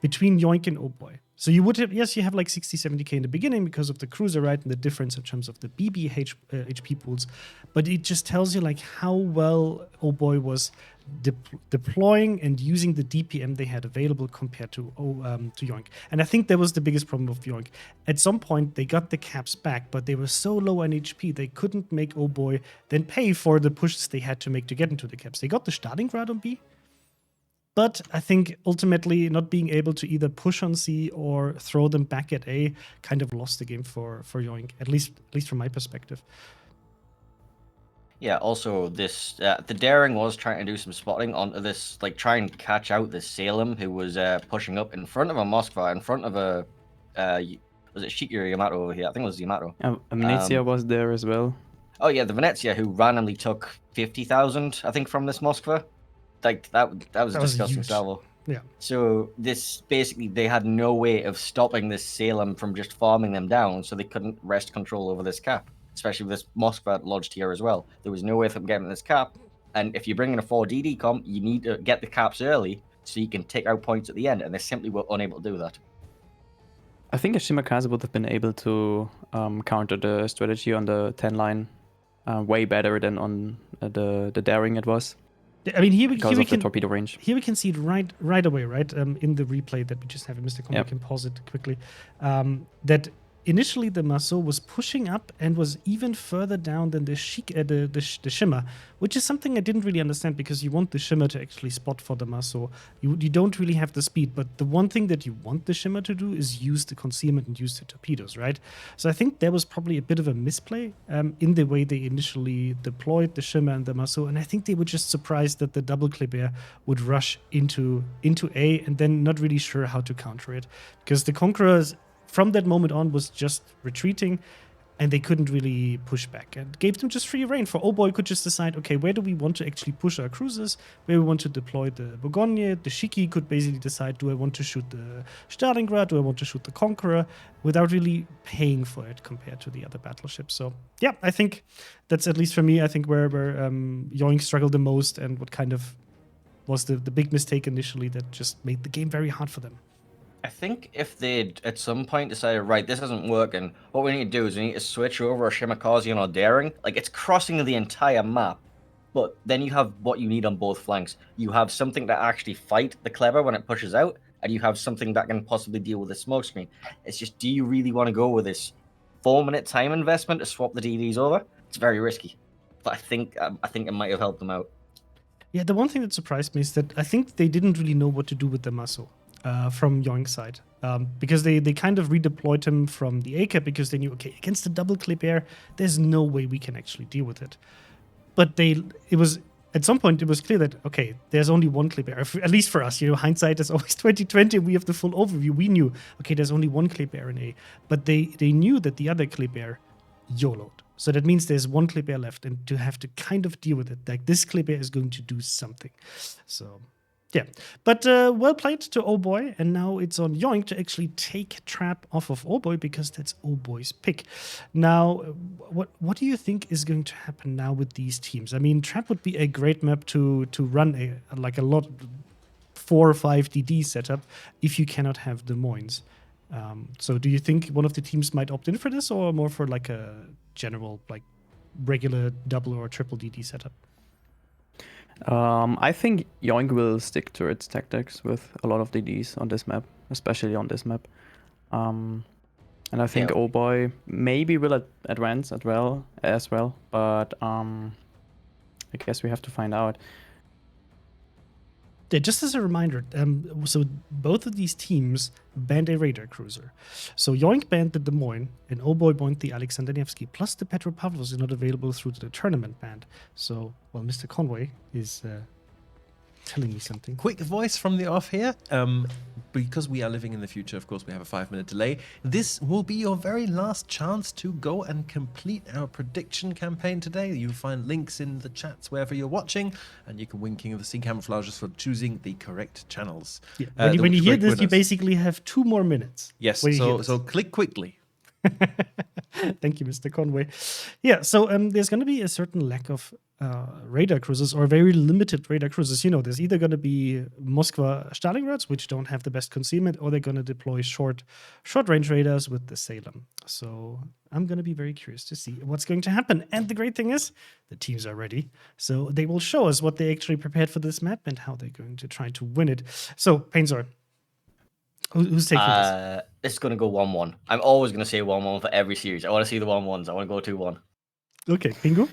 between YOINK and OHBOY. So you would have, yes, you have 60, 70k in the beginning because of the cruiser, right, and the difference in terms of the BB HP pools. But it just tells you how well OHBOY was deploying and using the DPM they had available compared to YOINK. And I think that was the biggest problem of YOINK. At some point, they got the caps back, but they were so low on HP, they couldn't make OHBOY then pay for the pushes they had to make to get into the caps. They got the Stalingrad on B, but I think ultimately not being able to either push on C or throw them back at A kind of lost the game for YOINK, at least from my perspective. Yeah, also this the daring was trying to do some spotting onto this, try and catch out this Salem who was pushing up in front of a Moskva, in front of a was it Shiki or Yamato over here? I think it was Yamato. Venezia was there as well. Oh yeah, the Venezia who randomly took 50,000, I think, from this Moskva. That was a disgusting huge. salvo. Yeah. So this basically they had no way of stopping this Salem from just farming them down, so they couldn't wrest control over this cap, especially with this Moskva lodged here as well. There was no way of them getting this cap, and if you bring in a 4 DD comp, you need to get the caps early so you can take out points at the end, and they simply were unable to do that. I think a Shimakaze would have been able to counter the strategy on the 10 line way better than on the daring it was. I mean, here because we of the can torpedo range. Here we can see it right away, right? In the replay that we just have, Mr. Combo Yep. can pause it quickly. That initially the Maso was pushing up and was even further down than the Shimmer, which is something I didn't really understand, because you want the Shimmer to actually spot for the Maso. You don't really have the speed, but the one thing that you want the Shimmer to do is use the concealment and use the torpedoes, right? So I think there was probably a bit of a misplay in the way they initially deployed the Shimmer and the Maso, and I think they were just surprised that the double Kleber would rush into A and then not really sure how to counter it, because the Conquerors from that moment on was just retreating, and they couldn't really push back, and gave them just free reign. For OHBOY could just decide, okay, where do we want to actually push our cruisers, where we want to deploy the Bourgogne. The Shiki could basically decide, do I want to shoot the Stalingrad, do I want to shoot the Conqueror, without really paying for it compared to the other battleships. So yeah, I think that's, at least for me, I think where YOINK struggled the most, and what kind of was the big mistake initially that just made the game very hard for them. I think if they'd at some point decided, right, this isn't working, what we need to do is we need to switch over a Shimakazian or Daring. Like, it's crossing the entire map, but then you have what you need on both flanks. You have something to actually fight the Kleber when it pushes out, and you have something that can possibly deal with the smoke screen. It's just, do you really want to go with this 4-minute time investment to swap the DDs over? It's very risky, but I think it might have helped them out. Yeah, the one thing that surprised me is that I think they didn't really know what to do with the Maso. From YOINK's side, because they kind of redeployed him from the ACAP, because they knew, okay, against the double Kleber, there's no way we can actually deal with it. But at some point it was clear that, okay, there's only one Kleber, at least for us. Hindsight is always 2020. We have the full overview. We knew, okay, there's only one Kleber in A, but they knew that the other Kleber YOLO'd. So that means there's one Kleber left, and to have to kind of deal with it, like this Kleber is going to do something. So yeah, but well played to OHBOY, and now it's on YOINK to actually take Trap off of OHBOY, because that's OHBOY's pick. Now, what do you think is going to happen now with these teams? I mean, Trap would be a great map to run a lot 4 or 5 DD setup if you cannot have Des Moines. So do you think one of the teams might opt in for this, or more for like a general, like regular double or triple DD setup? I think YOINK will stick to its tactics with a lot of DDs on this map, especially on this map. And I think OHBOY maybe will advance as well, but I guess we have to find out. Yeah, just as a reminder, so both of these teams banned a radar cruiser. So YOINK banned the Des Moines, and OHBOY banned the Alexander Nevsky, plus the Petropavlovsk is not available through the tournament band. So, well, Mr. Conway is telling me something. Quick voice from the off here. Because we are living in the future, of course, we have a 5-minute delay. This will be your very last chance to go and complete our prediction campaign today. You'll find links in the chats wherever you're watching, and you can win King of the Sea camouflages for choosing the correct channels. Yeah. When you hear this, you basically have 2 more minutes. Yes, so click quickly. Thank you, Mr. Conway. Yeah, so there's going to be a certain lack of radar cruisers, or very limited radar cruisers. There's either going to be Moskva Stalingrads, which don't have the best concealment, or they're going to deploy short-range radars with the Salem. So I'm going to be very curious to see what's going to happen. And the great thing is, the teams are ready. So they will show us what they actually prepared for this map and how they're going to try to win it. So, Painzor, who's taking this? It's going to go 1-1. I'm always going to say 1-1 for every series. I want to see the 1-1s. I want to go 2-1. Okay, Pingu?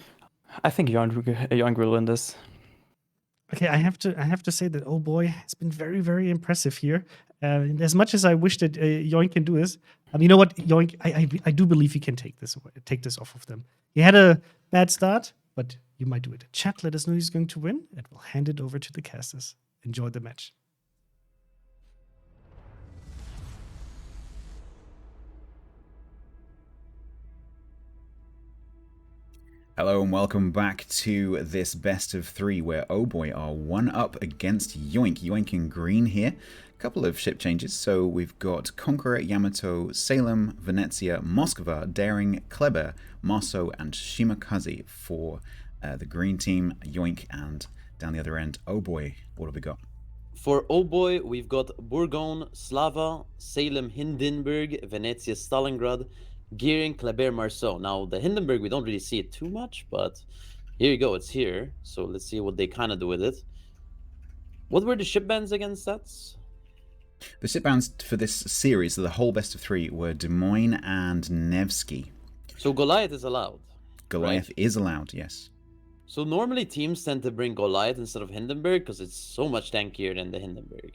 I think YOINK will win this. Okay, I have to say that OHBOY has been very, very impressive here. And as much as I wish that YOINK can do this, you know what, YOINK, I do believe he can take this off of them. He had a bad start, but you might do it. Chat, let us know who's going to win, and we'll hand it over to the casters. Enjoy the match. Hello and welcome back to this best of 3 where OHBOY are 1-up against YOINK. YOINK in green here. A couple of ship changes. So we've got Conqueror, Yamato, Salem, Venezia, Moskva, Daring, Kleber, Maso, and Shimakaze for the green team, YOINK, and down the other end, OHBOY. What have we got? For OHBOY, we've got Bourgogne, Slava, Salem, Hindenburg, Venezia, Stalingrad, Gearing, Kleber, Marceau. Now, the Hindenburg, we don't really see it too much, but here you go, it's here. So let's see what they kind of do with it. What were the ship bans against that? The sit bans for this series, the whole best of 3, were Des Moines and Nevsky. So Goliath is allowed. Goliath is allowed, yes. So normally teams tend to bring Goliath instead of Hindenburg because it's so much tankier than the Hindenburg.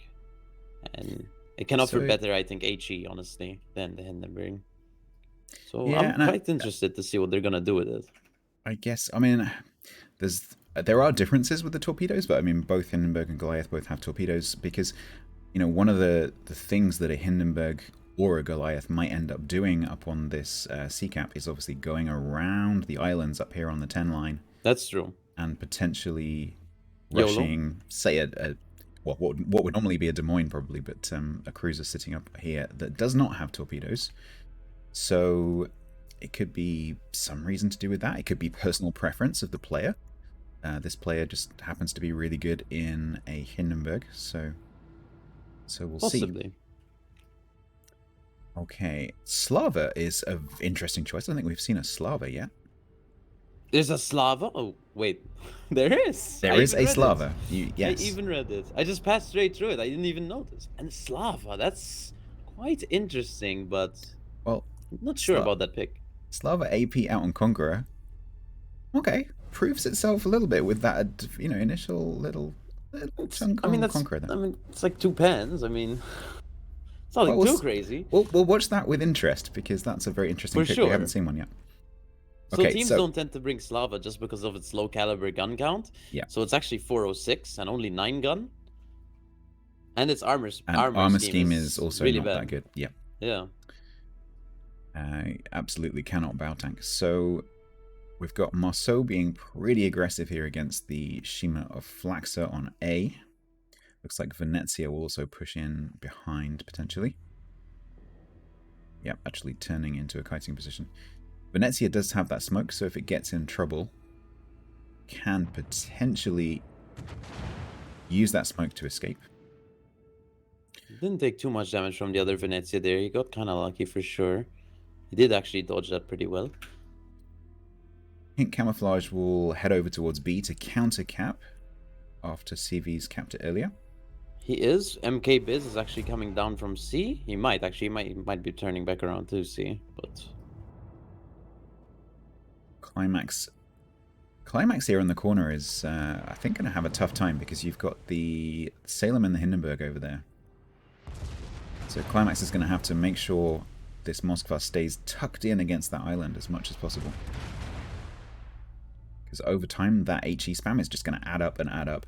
And it can offer better, I think, HE, honestly, than the Hindenburg. So Yeah, I'm quite interested to see what they're going to do with it. I guess, I mean, there are differences with the torpedoes, but I mean, both Hindenburg and Goliath both have torpedoes because, you know, one of the things that a Hindenburg or a Goliath might end up doing up on this sea cap is obviously going around the islands up here on the 10 line. That's true. And potentially rushing, say, what would normally be a Des Moines probably, but a cruiser sitting up here that does not have torpedoes. So it could be some reason to do with that. It could be personal preference of the player. This player just happens to be really good in a Hindenburg, so we'll Possibly. see. Okay, Slava is an interesting choice. I don't think we've seen a Slava yet. There's a Slava? Oh, wait. There is. There is a Slava. Yes. I even read it. I just passed straight through it. I didn't even notice. And Slava, that's quite interesting, but well, I'm not sure about that pick. Slava AP out on Conqueror. Okay, proves itself a little bit with that, you know, initial little chunk on Conqueror. I mean, it's like 2 pens. I mean, it's not like too crazy. We'll watch that with interest because that's a very interesting pick. We haven't seen one yet. Okay, so teams don't tend to bring Slava just because of its low caliber gun count. Yeah. So it's actually 406 and only 9 gun. And its armor scheme is also really not bad. that good. Yeah. Yeah. Absolutely cannot bow tank. So we've got Marceau being pretty aggressive here against the Shima of Flaxer on A. Looks like Venezia will also push in behind potentially. Yep, actually turning into a kiting position. Venezia does have that smoke, so if it gets in trouble, can potentially use that smoke to escape. Didn't take too much damage from the other Venezia there. He got kind of lucky for sure. He did actually dodge that pretty well. I think Camouflage will head over towards B to counter cap after CV's capped it earlier. He is. MK Biz is actually coming down from C. He might be turning back around to C, but Climax here in the corner is, I think, going to have a tough time because you've got the Salem and the Hindenburg over there. So Climax is going to have to make sure this Moskva stays tucked in against that island as much as possible. Because over time, that HE spam is just going to add up and add up.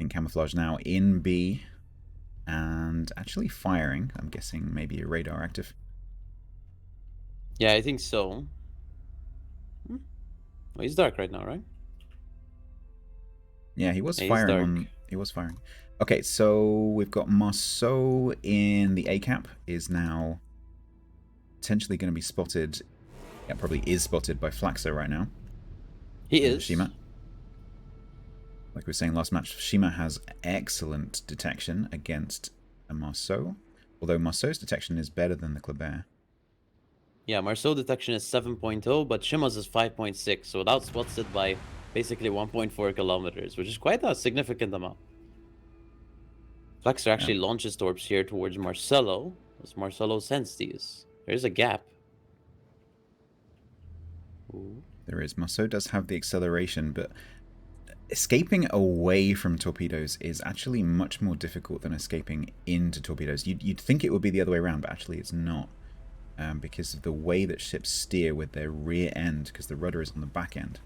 In Camouflage now in B and actually firing. I'm guessing maybe a radar active. yeah, I think so. Well, he's dark right now, right? Yeah, he was Yeah, he's firing. dark. He was firing. Okay, so we've got Marceau in the A cap is now potentially going to be spotted. Yeah, probably is spotted by Flaxo right now. He is. Shima. Like we were saying last match, Shima has excellent detection against a Marceau, although Marceau's detection is better than the Kleber. Yeah, Marceau detection is 7.0, but Shima's is 5.6, so it outspots it by basically 1.4 kilometers, which is quite a significant amount. Flexer actually launches torps here towards Marcelo, as Marcelo sends these. There's a gap. Ooh. There is. Marceau does have the acceleration, but escaping away from torpedoes is actually much more difficult than escaping into torpedoes. You'd think it would be the other way around, but actually it's not. Because of the way that ships steer with their rear end, because the rudder is on the back end.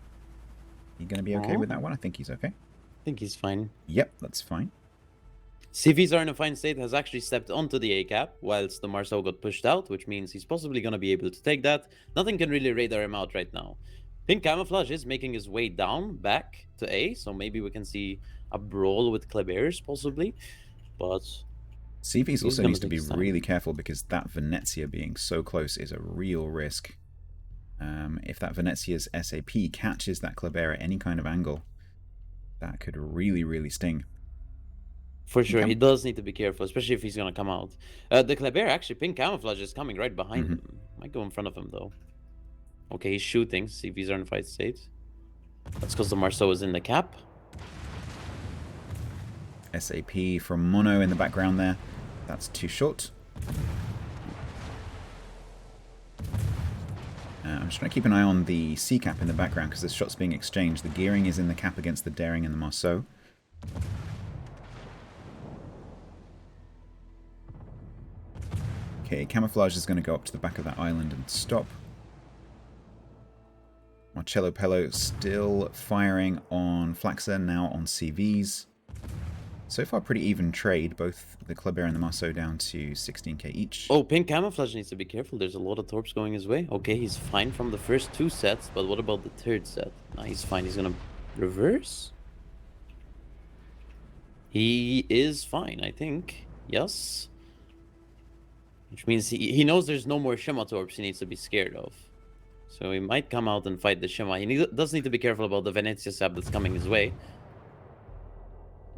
You going to be okay with that one? I think he's okay. I think he's fine. Yep, that's fine. CVs are in a fine state, has actually stepped onto the A cap, whilst the Marceau got pushed out, which means he's possibly going to be able to take that. Nothing can really radar him out right now. Pink Camouflage is making his way down, back to A, so maybe we can see a brawl with Klebers, possibly. But CV's also needs to be really careful because that Venezia being so close is a real risk. If that Venezia's SAP catches that Kleber at any kind of angle, that could really, really sting. For sure, he does need to be careful, especially if he's going to come out. The Kleber, actually, Pink Camouflage is coming right behind him. Might go in front of him, though. Okay, he's shooting. CVs are in fight state. That's because the Marceau is in the cap. SAP from Mono in the background there. That's too short. I'm just trying to keep an eye on the C cap in the background because there's shots being exchanged. The gearing is in the cap against the daring and the Marceau. Okay, Camouflage is going to go up to the back of that island and stop. Marcello Pello still firing on Flaxer, now on CVs. So far, pretty even trade. Both the Kleber and the Marceau down to 16k each. Oh, Pink Camouflage needs to be careful. There's a lot of torps going his way. Okay, he's fine from the first 2 sets, but what about the 3rd set? Nah, he's fine. He's gonna reverse. He is fine, I think. Yes. Which means he knows there's no more Shima torps he needs to be scared of. So he might come out and fight the Shima. He does need to be careful about the Venezia sab that's coming his way.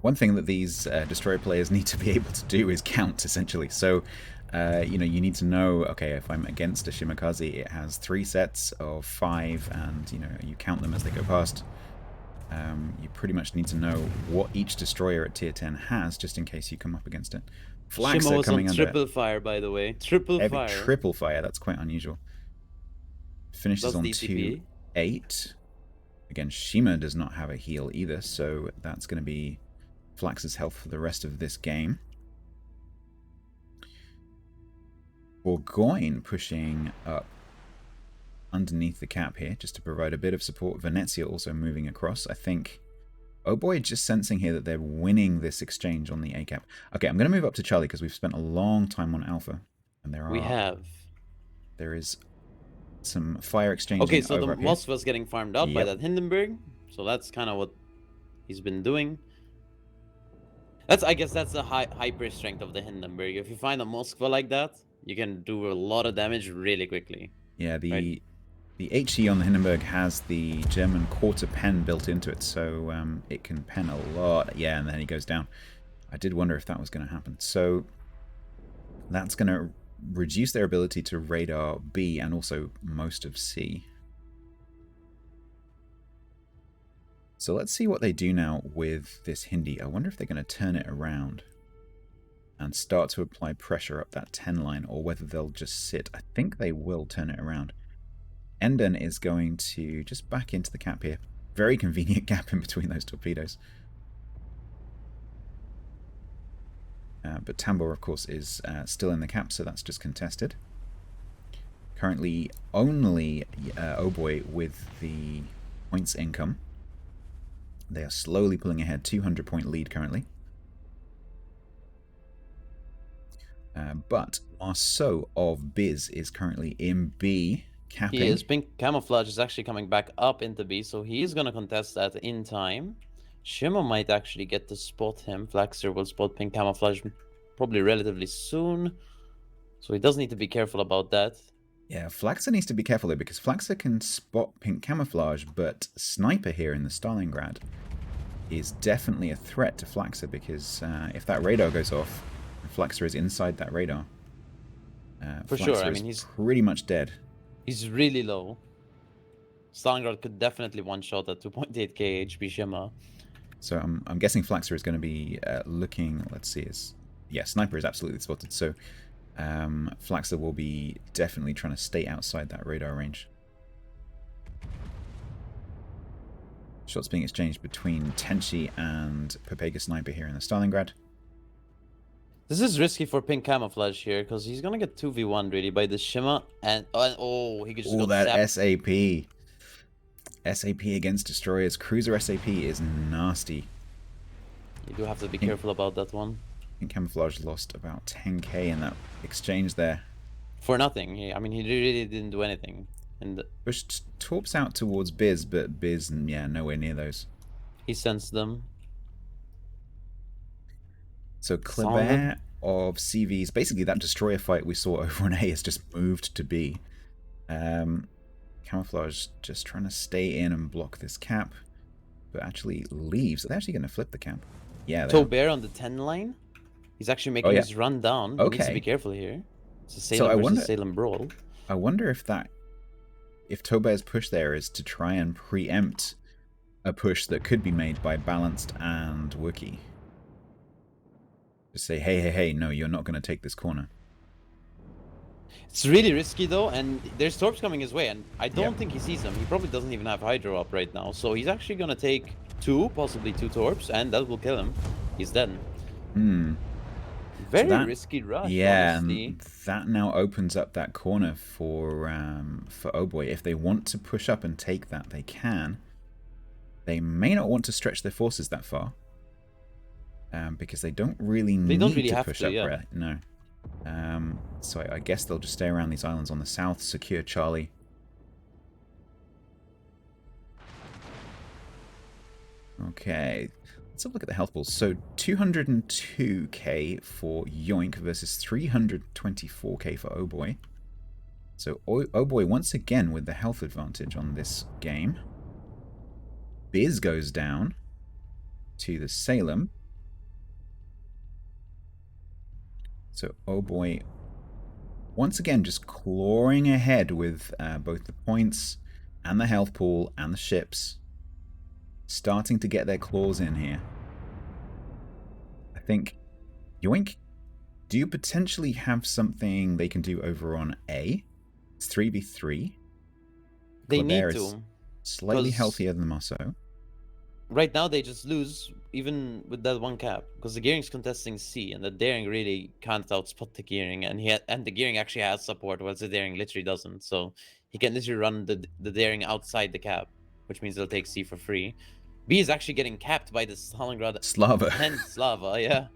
One thing that these destroyer players need to be able to do is count, essentially. So, you know, you need to know, okay, if I'm against a Shimakaze, it has 3 sets of 5, and, you know, you count them as they go past. You pretty much need to know what each destroyer at tier 10 has, just in case you come up against it. Flags Shima are was coming on under triple fire, by the way. Triple fire. Triple fire, that's quite unusual. Finishes Plus on DCP. 2-8. Again, Shima does not have a heal either, so that's going to be Flax's health for the rest of this game. Burgoyne pushing up underneath the cap here, just to provide a bit of support. Venezia also moving across. I think OHBOY just sensing here that they're winning this exchange on the A cap. Okay, I'm going to move up to Charlie because we've spent a long time on Alpha. And there is some fire exchanging. Okay, so over the up here. Moskva's getting farmed out by Yep. that Hindenburg. So that's kind of what he's been doing. I guess that's the hyper strength of the Hindenburg. If you find a Moskva like that, you can do a lot of damage really quickly. Yeah, the Right. the HE on the Hindenburg has the German quarter pen built into it, so it can pen a lot. Yeah, and then he goes down. I did wonder if that was going to happen. So that's going to reduce their ability to radar B and also most of C. So let's see what they do now with this Hindi. I wonder if they're going to turn it around and start to apply pressure up that 10 line, or whether they'll just sit. I think they will turn it around. Enden is going to just back into the cap here. Very convenient gap in between those torpedoes. But Tambor, of course, is still in the cap, so that's just contested. Currently, only OHBOY with the points income. They are slowly pulling ahead, 200-point lead currently. But Marceau of Biz is currently in B, capping. He is. Pink Camouflage is actually coming back up into B, so he's going to contest that in time. Shima might actually get to spot him. Flaxer will spot Pink Camouflage probably relatively soon. So he does need to be careful about that. Yeah, Flaxer needs to be careful though, because Flaxer can spot Pink Camouflage, but Sniper here in the Stalingrad is definitely a threat to Flaxer, because if that radar goes off, Flaxer is inside that radar. For Flaxer sure, I is mean, he's pretty much dead. He's really low. Stalingrad could definitely one-shot at 2.8k HP Shima. So I'm guessing Flaxer is going to be looking. Let's see, yeah, Sniper is absolutely spotted. So Flaxer will be definitely trying to stay outside that radar range. Shots being exchanged between Tenchi and Pepega Sniper here in the Stalingrad. This is risky for Pink Camouflage here, because he's gonna get 2v1 really by the Shima, and oh, he could just Oh, got that zapped. SAP. SAP against destroyers. Cruiser SAP is nasty. You do have to be careful about that one. Pink Camouflage lost about 10k in that exchange there. For nothing. I mean, he really didn't do anything. And Pushed torps out towards Biz, but Biz, yeah, nowhere near those. he sensed them. So Kleber of CVs, basically that destroyer fight we saw over on A has just moved to B. Camouflage just trying to stay in and block this cap, but actually leaves. Are they actually going to flip the cap? Yeah, they are. Tobear on the 10 line. He's actually making his run down. He needs to Okay. be careful here. It's a So Salem I versus wonder- Salem brawl. I wonder if Tobear's push there is to try and preempt a push that could be made by Balanced and Wookiee. Just say, hey, no, you're not going to take this corner. It's really risky though, and there's torps coming his way, and I don't Yep. think he sees them. He probably doesn't even have Hydro up right now, so he's actually gonna take 2, possibly 2 torps, and that will kill him. He's dead. Hmm. Very that- risky rush, Yeah, honestly. and that now opens up that corner for OHBOY. If they want to push up and take that, they can. They may not want to stretch their forces that far, because they don't really need to have push to, up. yeah. Right? No. So I guess they'll just stay around these islands on the south, secure Charlie. Okay, let's have a look at the health pools. So 202k for YOINK versus 324k for OHBOY. So OHBOY once again with the health advantage on this game. Biz goes down to the Salem. So OHBOY once again just clawing ahead with both the points and the health pool and the ships. Starting to get their claws in here. I think, YOINK, do you potentially have something they can do over on A? It's 3v3. They need Clabert is to. slightly 'cause- healthier than Marceau. Right now, they just lose, even with that one cap, because the Gearing's contesting C, and the Daring really can't outspot the Gearing, and the Gearing actually has support, whilst the Daring literally doesn't. So he can literally run the Daring outside the cap, which means they'll take C for free. B is actually getting capped by the Stalingrad Slava. and Slava, yeah.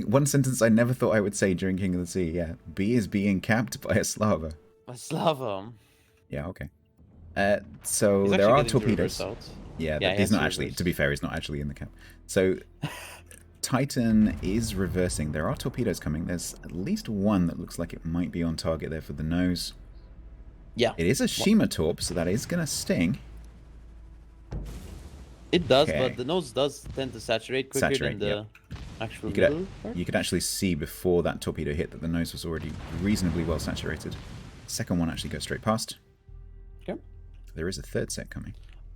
One sentence I never thought I would say during King of the Sea. Yeah, B is being capped by a Slava. A Slava. Yeah, okay. So He's there actually are getting to reverse torpedoes. out. Yeah, Yeah, he he's has not to actually. reverse. To be fair, he's not actually in the cap. So Titan is reversing. There are torpedoes coming. There's at least one that looks like it might be on target there for the nose. Yeah, It is a Shima torp, so that is gonna sting. it does, Okay. but the nose does tend to saturate quicker Saturate, than the yep. actual You could, middle part. you could actually see before that torpedo hit that the nose was already reasonably well saturated. Second one actually goes straight past. Okay. There is a third set coming.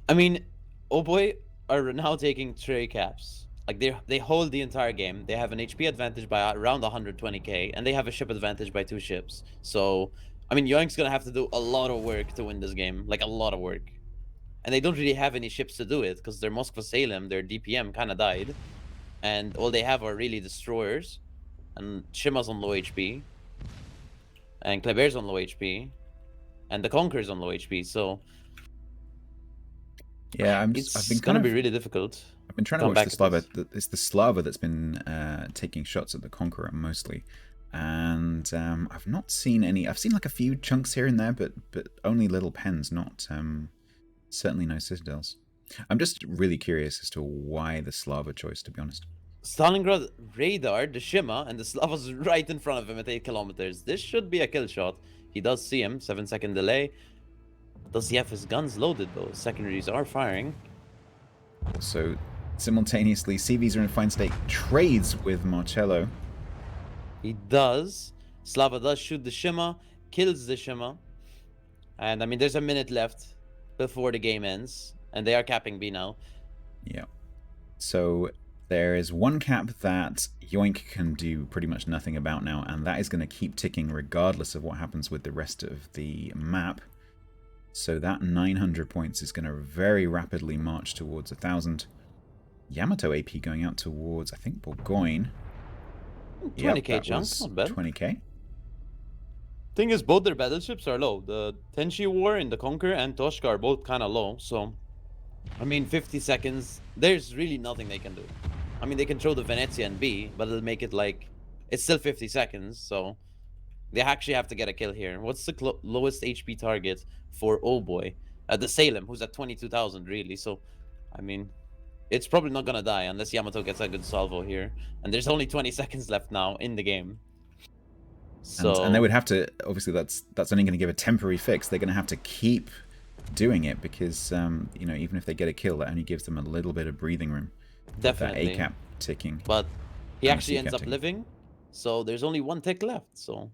I mean, OHBOY are now taking tray caps. Like they hold the entire game. They have an HP advantage by around 120k, and they have a ship advantage by 2 ships. So, I mean, YOINK's gonna have to do a lot of work to win this game, like a lot of work. And they don't really have any ships to do it because their Moskva Salem, their DPM, kind of died, and all they have are really destroyers, and Shima's on low HP, and Kleber's on low HP, and the Conqueror's on low HP. So Yeah, I've it's been gonna kind be of. really difficult. I've been trying to come watch back the Slava. at this. It's the Slava that's been taking shots at the Conqueror mostly, and I've not seen any. I've seen like a few chunks here and there, but only little pens, not certainly no citadels. I'm just really curious as to why the Slava choice, to be honest. Stalingrad radar, the Shima, and the Slava's right in front of him at 8 kilometers. This should be a kill shot. He does see him, 7-second delay. Does he have his guns loaded though? Secondaries are firing. So simultaneously, CVs are in fine state. Trades with Marcello. He does. Slava does shoot the Shima, kills the Shima. And I mean, there's a minute left before the game ends. And they are capping B now. Yeah. So there is one cap that YOINK can do pretty much nothing about now, and that is going to keep ticking regardless of what happens with the rest of the map. So that 900 points is going to very rapidly march towards 1,000. Yamato AP going out towards, I think, Bourgogne. 20k that chunk, was not bad. 20k. Thing is, both their battleships are low. The Tenchi War and the Conqueror and Toshka are both kind of low. So, I mean, 50 seconds, there's really nothing they can do. I mean, they can throw the Venezia and B, but it'll make it like, it's still 50 seconds. So, they actually have to get a kill here. What's the lowest HP target for OHBOY? The Salem, who's at 22,000, really. So, I mean, it's probably not going to die unless Yamato gets a good salvo here. And there's only 20 seconds left now in the game. So, And they would have to, obviously that's only going to give a temporary fix. They're going to have to keep doing it because, you know, even if they get a kill, that only gives them a little bit of breathing room. definitely. That A cap ticking. But he And actually C ends up captain. living. So there's only 1 tick left. So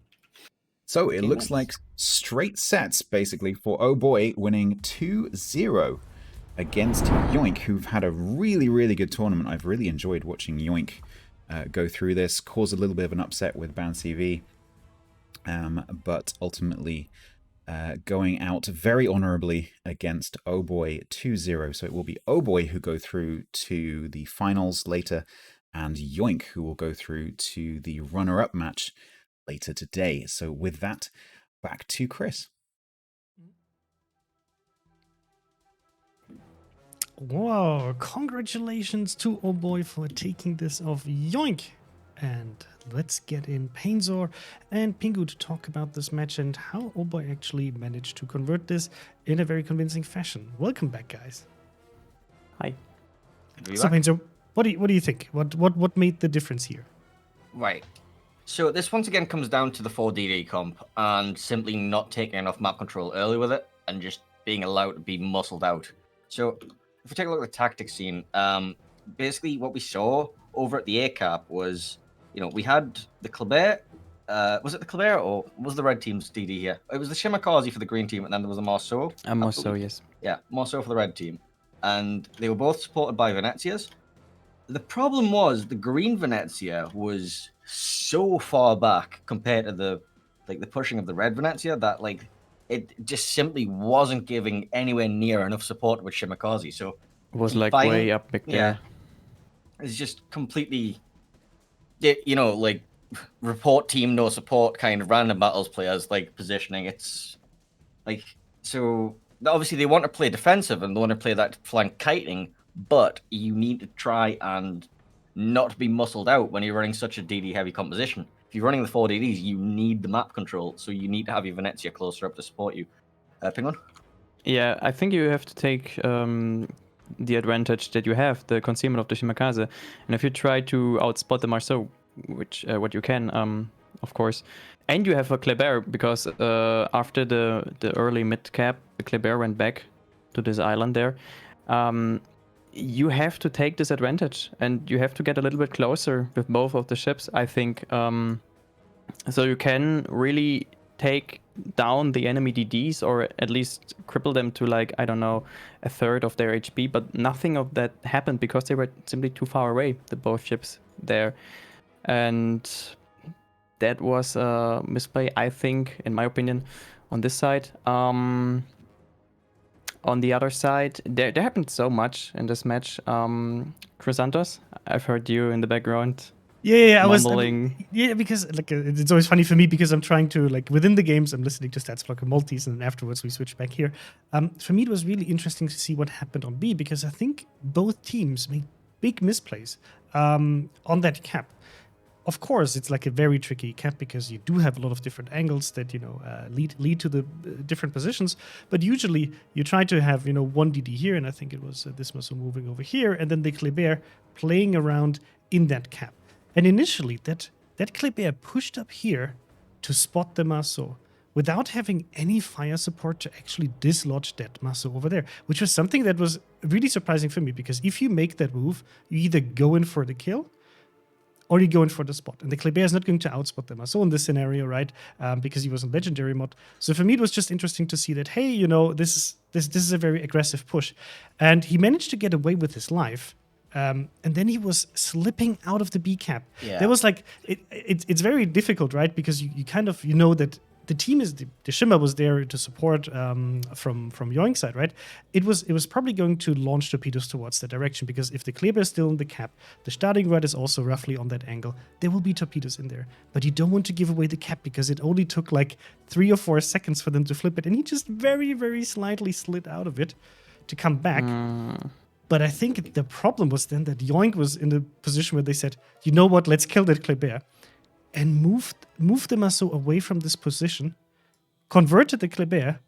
So it King looks wins. like straight sets, basically, for OHBOY winning 2-0 against YOINK, who've had a really, really good tournament. I've really enjoyed watching YOINK go through this, cause a little bit of an upset with Bound CV, but ultimately going out very honorably against OHBOY 2-0. So it will be OHBOY who go through to the finals later, and YOINK who will go through to the runner-up match later today. So with that, back to Chris. Wow, congratulations to OHBOY for taking this off YOINK. And let's get in Painzor and Pingu to talk about this match and how OHBOY actually managed to convert this in a very convincing fashion. Welcome back, guys. Hi. So Painzor, what do you think? What made the difference here? Right. So this once again comes down to the 4DD comp and simply not taking enough map control early with it and just being allowed to be muscled out. So if we take a look at the tactics scene, basically what we saw over at the A cap was, we had the Kleber. Was it the Kleber or was the red team's DD here? It was the Shimakaze for the green team, and then there was a Marceau. Marceau, yes. Yeah, Marceau for the red team. And they were both supported by Venezias. The problem was the green Venezia was so far back compared to the pushing of the red Venezia that it just simply wasn't giving anywhere near enough support with Shimakaze. So it was way up back there. Yeah, it's just completely, report team no support kind of random battles players positioning. It's so obviously they want to play defensive and they want to play that flank kiting, but you need to try and not be muscled out when you're running such a DD heavy composition. If you're running the 4DDs, you need the map control, so you need to have your Venezia closer up to support you. Penguin? Yeah, I think you have to take the advantage that you have, the concealment of the Shimakaze. And if you try to outspot the Marceau, which what you can, of course, and you have a Kleber, because after the early mid cap, the Kleber went back to this island there. You have to take this advantage, and you have to get a little bit closer with both of the ships, I think. So you can really take down the enemy DDs, or at least cripple them to I don't know, a third of their HP. But nothing of that happened because they were simply too far away, the both ships there. And that was a misplay, I think, in my opinion, on this side. On the other side, there happened so much in this match. Chrysanthos, I've heard you in the background. Yeah, mumbling. Because it's always funny for me because I'm trying to within the games I'm listening to stats block and multis, and then afterwards we switch back here. For me, it was really interesting to see what happened on B, because I think both teams made big misplays on that cap. Of course, it's a very tricky cap because you do have a lot of different angles that lead to the different positions. But usually you try to have one DD here, and I think it was this muscle moving over here, and then the Kleber playing around in that cap. And initially, that Kleber pushed up here to spot the Marceau without having any fire support to actually dislodge that Marceau over there, which was something that was really surprising for me, because if you make that move, you either go in for the kill or you go in for the spot. And the Kleber is not going to outspot the Marceau in this scenario, right? Because he was in legendary mod. So for me, it was just interesting to see that, hey, this is a very aggressive push. And he managed to get away with his life. And then he was slipping out of the B cap. Yeah. There was it's very difficult, right? Because you kind of that the team is the Shimmer was there to support from YOINK's side, right? It was probably going to launch torpedoes towards that direction, because if the Kleber is still in the cap, the starting rod is also roughly on that angle. There will be torpedoes in there, but you don't want to give away the cap because it only took 3 or 4 seconds for them to flip it, and he just very, very slightly slid out of it to come back. But I think the problem was then that YOINK was in the position where they said, you know what, let's kill that Kleber. And moved the Marceau away from this position, converted the Kleber,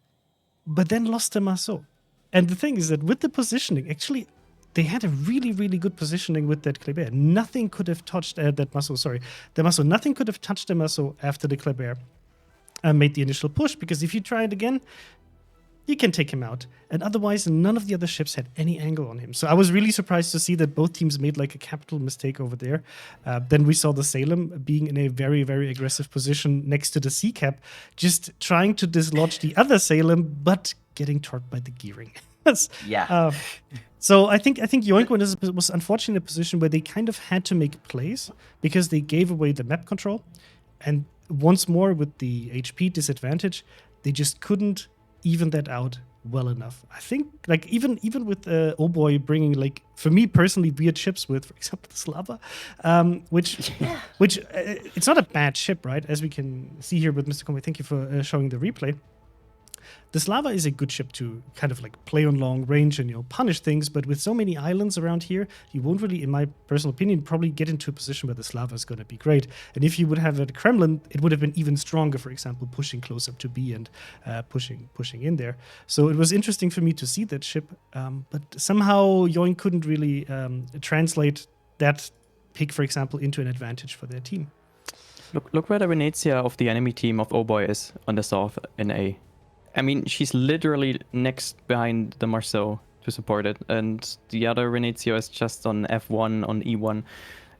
but then lost the Marceau. And the thing is that with the positioning, actually, they had a really, really good positioning with that Kleber. Nothing could have touched that Marceau. Sorry, the Marceau. Nothing could have touched the Marceau after the Kleber made the initial push, because if you try it again, you can take him out. And otherwise, none of the other ships had any angle on him. So I was really surprised to see that both teams made a capital mistake over there. Then we saw the Salem being in a very, very aggressive position next to the C cap, just trying to dislodge the other Salem, but getting torqued by the gearing. Yeah. So I think YOINK was unfortunately in a position where they kind of had to make plays because they gave away the map control, and once more with the HP disadvantage, they just couldn't even that out well enough. I think like even with OHBOY bringing, like, for me personally, weird ships with, for example, the Slava, which it's not a bad ship, right? As we can see here with Mr. Conway. Thank you for showing the replay. The Slava is a good ship to kind of like play on long range and, punish things, but with so many islands around here, you won't really, in my personal opinion, probably get into a position where the Slava is going to be great. And if you would have a Kremlin, it would have been even stronger, for example, pushing close up to B and pushing in there. So it was interesting for me to see that ship, but somehow YOINK couldn't really translate that pick, for example, into an advantage for their team. Look where the Venezia of the enemy team of OHBOY is on the south in A. I mean, she's literally next behind the Marceau to support it, and the other Venezia is just on F1, on E1.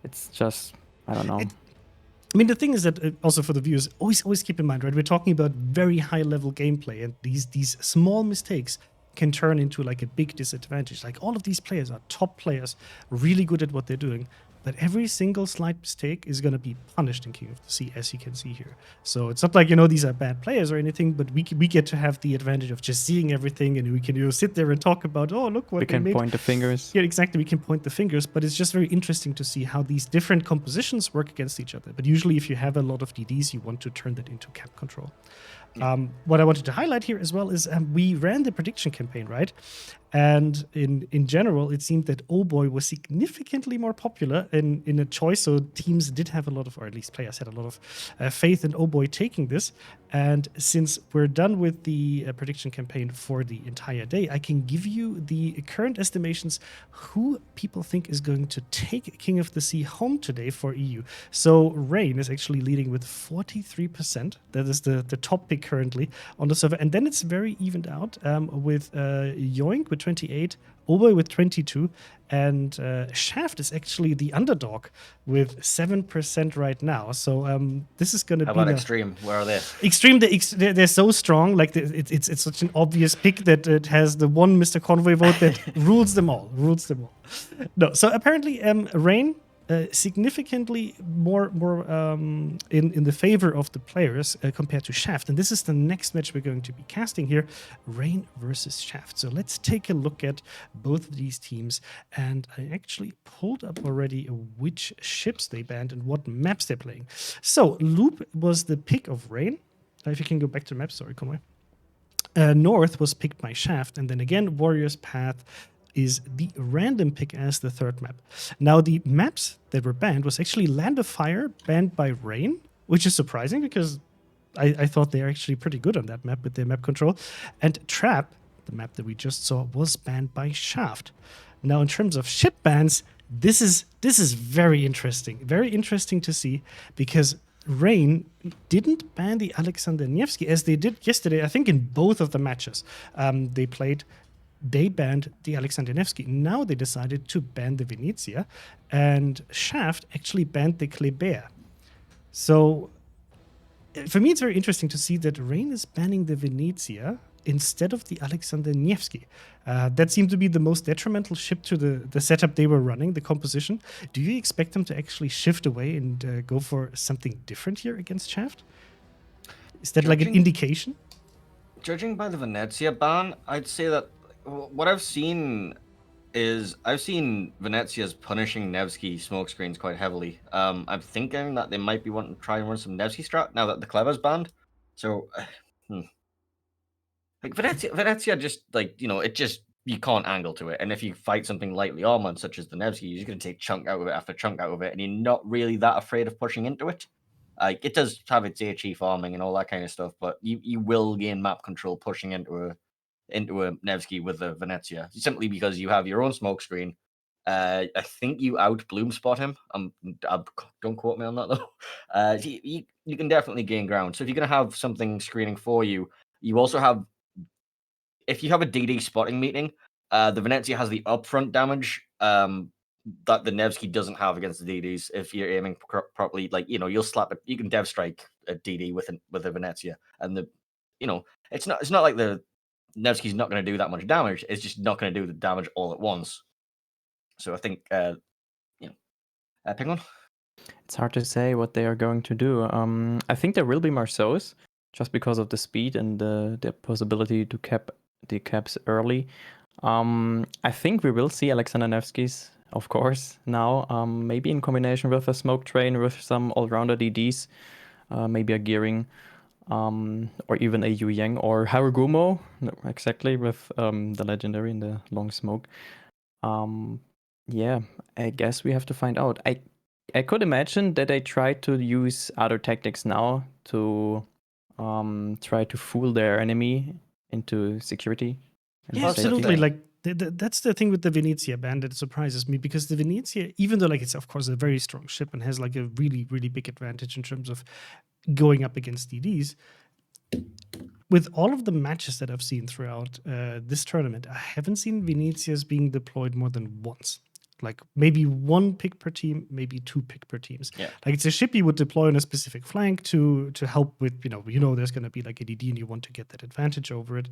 It's just, I don't know. I mean, the thing is that also for the viewers, always keep in mind, right? We're talking about very high level gameplay, and these small mistakes can turn into like a big disadvantage. Like, all of these players are top players, really good at what they're doing. But every single slight mistake is going to be punished in King of the Sea, as you can see here. So it's not like, these are bad players or anything, but we get to have the advantage of just seeing everything, and we can sit there and talk about, oh, look what we they made. We can point the fingers. Yeah, exactly. We can point the fingers, but it's just very interesting to see how these different compositions work against each other. But usually if you have a lot of DDs, you want to turn that into cap control. What I wanted to highlight here as well is we ran the prediction campaign, right? And in general, it seemed that OHBOY was significantly more popular in a choice. So teams did have a lot of, or at least players had a lot of faith in OHBOY taking this. And since we're done with the prediction campaign for the entire day, I can give you the current estimations who people think is going to take King of the Sea home today for EU. So Rain is actually leading with 43%. That is the top pick currently on the server. And then it's very evened out with YOINK with 28, OHBOY with 22, and Shaft is actually the underdog with 7% right now. So this is going to be... How about Extreme? Where are they? Extreme, they're so strong. Like, it's such an obvious pick that it has the one Mr. Conway vote that rules them all. No, so apparently Rain significantly more in the favor of the players compared to Shaft. And this is the next match we're going to be casting here, Rain versus Shaft. So let's take a look at both of these teams. And I actually pulled up already which ships they banned and what maps they're playing. So Loop was the pick of Rain. If you can go back to the map, sorry, Conway. North was picked by Shaft, and then again, Warrior's Path is the random pick as the third map. Now, the maps that were banned was actually Land of Fire, banned by Rain, which is surprising because I thought they're actually pretty good on that map with their map control. And Trap, the map that we just saw, was banned by Shaft. Now, in terms of ship bans, this is very interesting. Very interesting to see because Rain didn't ban the Alexander Nevsky as they did yesterday, I think in both of the matches they banned the Alexander Nevsky. Now they decided to ban the Venezia, and Shaft actually banned the Kleber. So for me, it's very interesting to see that Rain is banning the Venezia instead of the Alexander Nevsky. That seemed to be the most detrimental ship to the setup they were running, the composition. Do you expect them to actually shift away and go for something different here against Shaft? Is that like an indication? Judging by the Venezia ban, I'd say that what I've seen is Venezia's punishing Nevsky smokescreens quite heavily. I'm thinking that they might be wanting to try and run some Nevsky strat now that the Kleber's banned. So, like Venezia just you can't angle to it. And if you fight something lightly armored, such as the Nevsky, you're just going to take chunk out of it after chunk out of it, and you're not really that afraid of pushing into it. It does have its HE farming and all that kind of stuff, but you will gain map control pushing into a Nevsky with a Venezia, simply because you have your own smoke screen. I think you out bloom spot him. Don't quote me on that though. You can definitely gain ground. So if you're gonna have something screening for you, you also have, if you have a DD spotting meeting, the Venezia has the upfront damage that the Nevsky doesn't have against the DDs. If you're aiming properly, like you'll slap it. You can dev strike a DD with a Venezia, and it's not like the Nevsky's not going to do that much damage. It's just not going to do the damage all at once. So I think, Penguin? It's hard to say what they are going to do. I think there will be Marceaus, just because of the speed and the possibility to cap the caps early. I think we will see Alexander Nevsky's, of course, now. Maybe in combination with a Smoke Train, with some all-rounder DDs, maybe a Gearing, or even a Yu Yang or Harugumo, exactly, with the Legendary and the Long Smoke. Yeah, I guess we have to find out. I could imagine that they try to use other tactics now to try to fool their enemy into security. and Yeah, safety. absolutely. Like that's the thing with the Venezia band that surprises me, because the Venezia, even though like it's of course a very strong ship and has like a really really big advantage in terms of going up against DDs, with all of the matches that I've seen throughout this tournament, I haven't seen Venezias being deployed more than once. Like maybe one pick per team, maybe two pick per teams. Yeah. Like it's a ship you would deploy on a specific flank to help with, there's going to be like a DD and you want to get that advantage over it.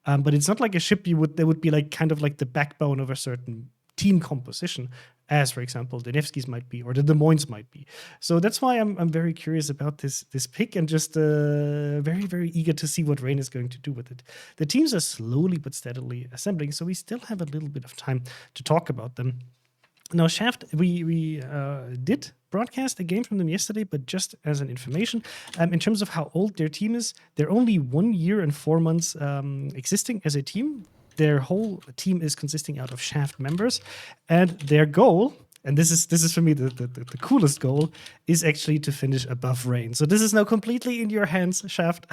But it's not like a ship that would be like kind of like the backbone of a certain team composition, as for example the Nevskys might be or the Des Moines might be. So that's why I'm very curious about this pick, and just very very eager to see what Rain is going to do with it. The teams are slowly but steadily assembling, so we still have a little bit of time to talk about them. Now, Shaft, we did broadcast a game from them yesterday, but just as an information, in terms of how old their team is, they're only 1 year and 4 months existing as a team. Their whole team is consisting out of Shaft members, and their goal, and this is for me the coolest goal, is actually to finish above Rain. So this is now completely in your hands, Shaft.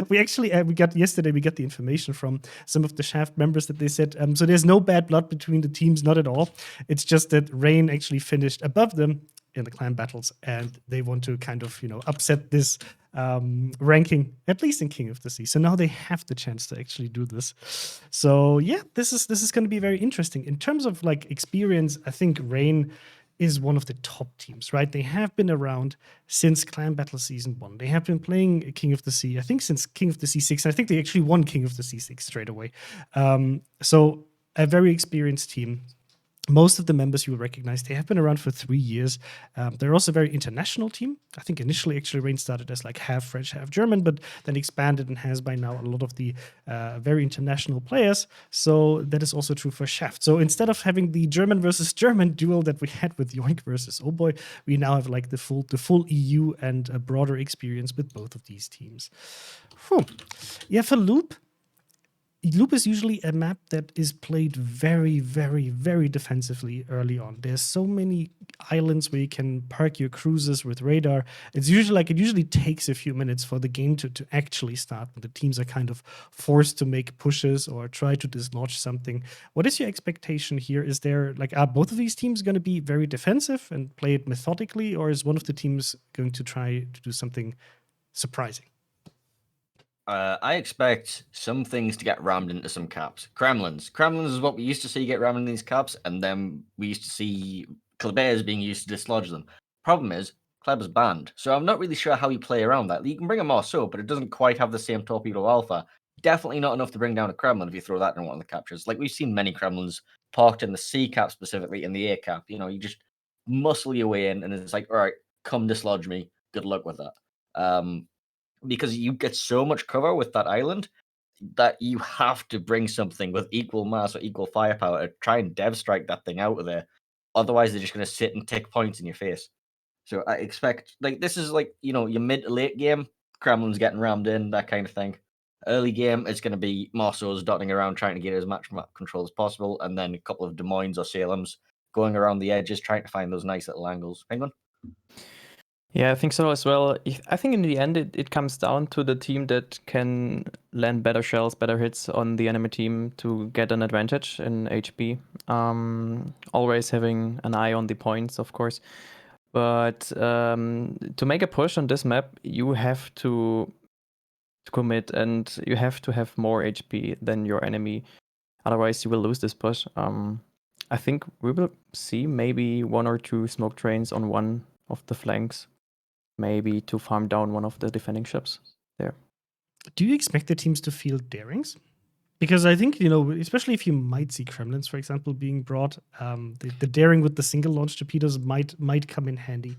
We actually we got the information from some of the Shaft members that they said so there's no bad blood between the teams, not at all. It's just that Rain actually finished above them in the clan battles, and they want to kind of upset this ranking, at least in King of the Sea. So now they have the chance to actually do this. So yeah, this is going to be very interesting in terms of like experience. I think Rain is one of the top teams, right? They have been around since Clan Battle Season 1. They have been playing King of the Sea, I think, since King of the Sea 6. I think they actually won King of the Sea 6 straight away. So a very experienced team. Most of the members you will recognize, they have been around for 3 years. They're also a very international team. I think initially, actually, Rain started as like half French, half German, but then expanded and has by now a lot of the very international players. So that is also true for Shaft. So instead of having the German versus German duel that we had with YOINK versus OHBOY, we now have like the full EU and a broader experience with both of these teams. Yeah, for Loop is usually a map that is played very, very, very defensively early on. There's so many islands where you can park your cruisers with radar. It usually takes a few minutes for the game to actually start, when the teams are kind of forced to make pushes or try to dislodge something. What is your expectation here? Is there are both of these teams going to be very defensive and play it methodically, or is one of the teams going to try to do something surprising? I expect some things to get rammed into some caps. Kremlins is what we used to see get rammed in these caps, and then we used to see Klebers being used to dislodge them. Problem is, Kleber's banned, so I'm not really sure how you play around that. You can bring a Marceau, but it doesn't quite have the same torpedo alpha. Definitely not enough to bring down a Kremlin if you throw that in one of the captures. Like, we've seen many Kremlins parked in the C cap, specifically in the A cap. You just muscle your way in, and it's like, all right, come dislodge me. Good luck with that. Because you get so much cover with that island that you have to bring something with equal mass or equal firepower to try and dev strike that thing out of there. Otherwise, they're just going to sit and tick points in your face. So I expect, this is your mid to late game, Kremlin's getting rammed in, that kind of thing. Early game, it's going to be Marceaus dotting around trying to get as much map control as possible, and then a couple of Des Moines or Salems going around the edges trying to find those nice little angles. Penguin? Yeah, I think so as well. I think in the end, it comes down to the team that can land better shells, better hits on the enemy team to get an advantage in HP. Always having an eye on the points, of course. But to make a push on this map, you have to commit, and you have to have more HP than your enemy. Otherwise, you will lose this push. I think we will see maybe 1 or 2 smoke trains on one of the flanks, maybe to farm down one of the defending ships there. Do you expect the teams to field Darings? Because I think, especially if you might see Kremlins, for example, being brought, the daring with the single launch torpedoes might come in handy.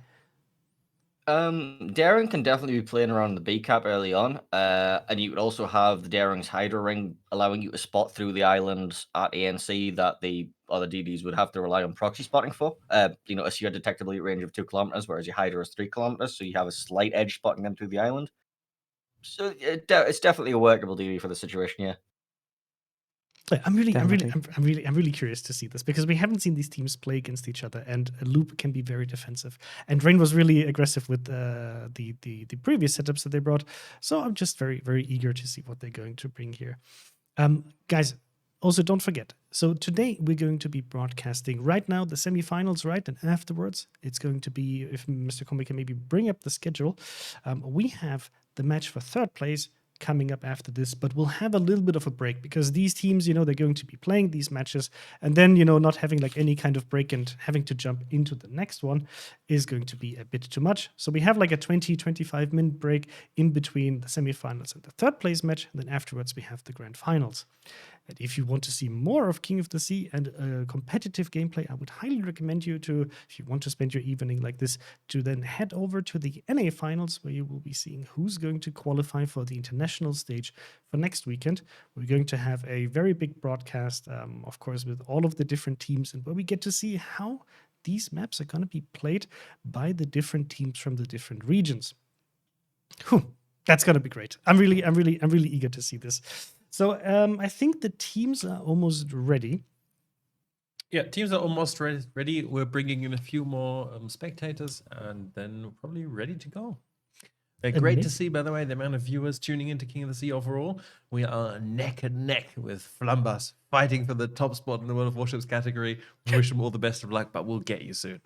Daring can definitely be playing around the B cap early on, and you would also have the Daring's Hydra ring allowing you to spot through the islands at ANC that the other DDs would have to rely on proxy spotting for. A seer detectability range of 2 kilometers, whereas your Hydra is 3 kilometers, so you have a slight edge spotting them through the island. So it's definitely a workable DD for the situation, yeah. Yeah, I'm Definitely. really curious to see this because we haven't seen these teams play against each other, and Loop can be very defensive. And Rain was really aggressive with the previous setups that they brought. So I'm just very, very eager to see what they're going to bring here. Guys, also don't forget. So today we're going to be broadcasting right now the semifinals, right? And afterwards, it's going to be, if Mr. Combi can maybe bring up the schedule, we have the match for third place coming up after this, but we'll have a little bit of a break because these teams, they're going to be playing these matches, and then, not having like any kind of break and having to jump into the next one is going to be a bit too much. So we have like a 20-25 minute break in between the semifinals and the third place match, and then afterwards we have the grand finals. And if you want to see more of King of the Sea and competitive gameplay, I would highly recommend you to, if you want to spend your evening like this, to then head over to the NA finals, where you will be seeing who's going to qualify for the international stage for next weekend. We're going to have a very big broadcast, of course, with all of the different teams, and where we get to see how these maps are going to be played by the different teams from the different regions. Whew, that's going to be great. I'm really eager to see this. So I think the teams are almost ready. Yeah, teams are almost ready. We're bringing in a few more spectators, and then we're probably ready to go. Great to see, by the way, the amount of viewers tuning into King of the Sea overall. We are neck and neck with Flambus, fighting for the top spot in the World of Warships category. We wish them all the best of luck, but we'll get you soon.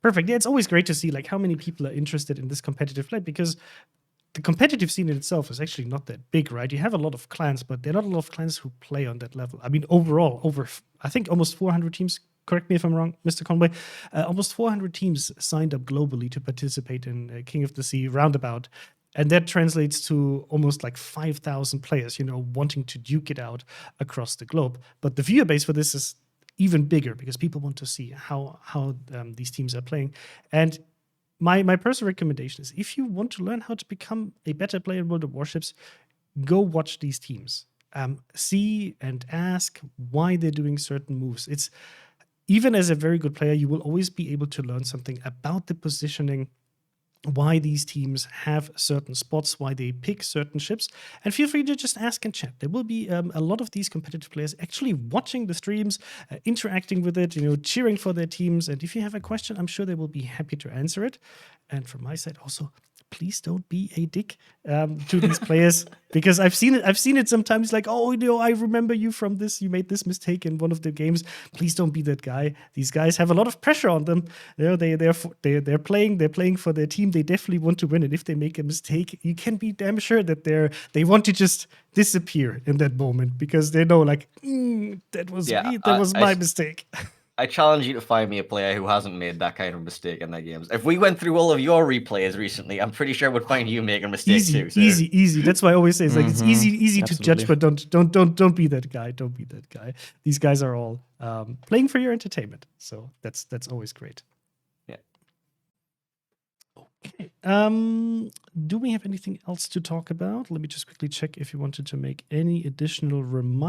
Perfect. Yeah, it's always great to see like how many people are interested in this competitive play, because the competitive scene in itself is actually not that big, right? You have a lot of clans, but there are not a lot of clans who play on that level. I mean, overall, I think almost 400 teams. Correct me if I'm wrong, Mr. Conway. Almost 400 teams signed up globally to participate in King of the Sea roundabout. And that translates to almost like 5,000 players, wanting to duke it out across the globe. But the viewer base for this is even bigger because people want to see how these teams are playing. And my personal recommendation is, if you want to learn how to become a better player in World of Warships, go watch these teams. See and ask why they're doing certain moves. It's, even as a very good player, you will always be able to learn something about the positioning, why these teams have certain spots, why they pick certain ships, and feel free to just ask and chat. There will be a lot of these competitive players actually watching the streams, interacting with it, cheering for their teams. And if you have a question, I'm sure they will be happy to answer it. And from my side also, please don't be a dick to these players, because I've seen it sometimes, like, oh, I remember you from this, you made this mistake in one of the games. Please don't be that guy. These guys have a lot of pressure on them. They're playing for their team. They definitely want to win, and if they make a mistake, you can be damn sure that they want to just disappear in that moment, because they know, like, that was me, that was my mistake. I challenge you to find me a player who hasn't made that kind of mistake in their games. If we went through all of your replays recently, I'm pretty sure we'd find you making mistakes too. So. Easy. That's why I always say it's like, it's easy to judge, but don't be that guy. Don't be that guy. These guys are all playing for your entertainment, so that's always great. Yeah. Okay. Do we have anything else to talk about? Let me just quickly check if you wanted to make any additional remarks.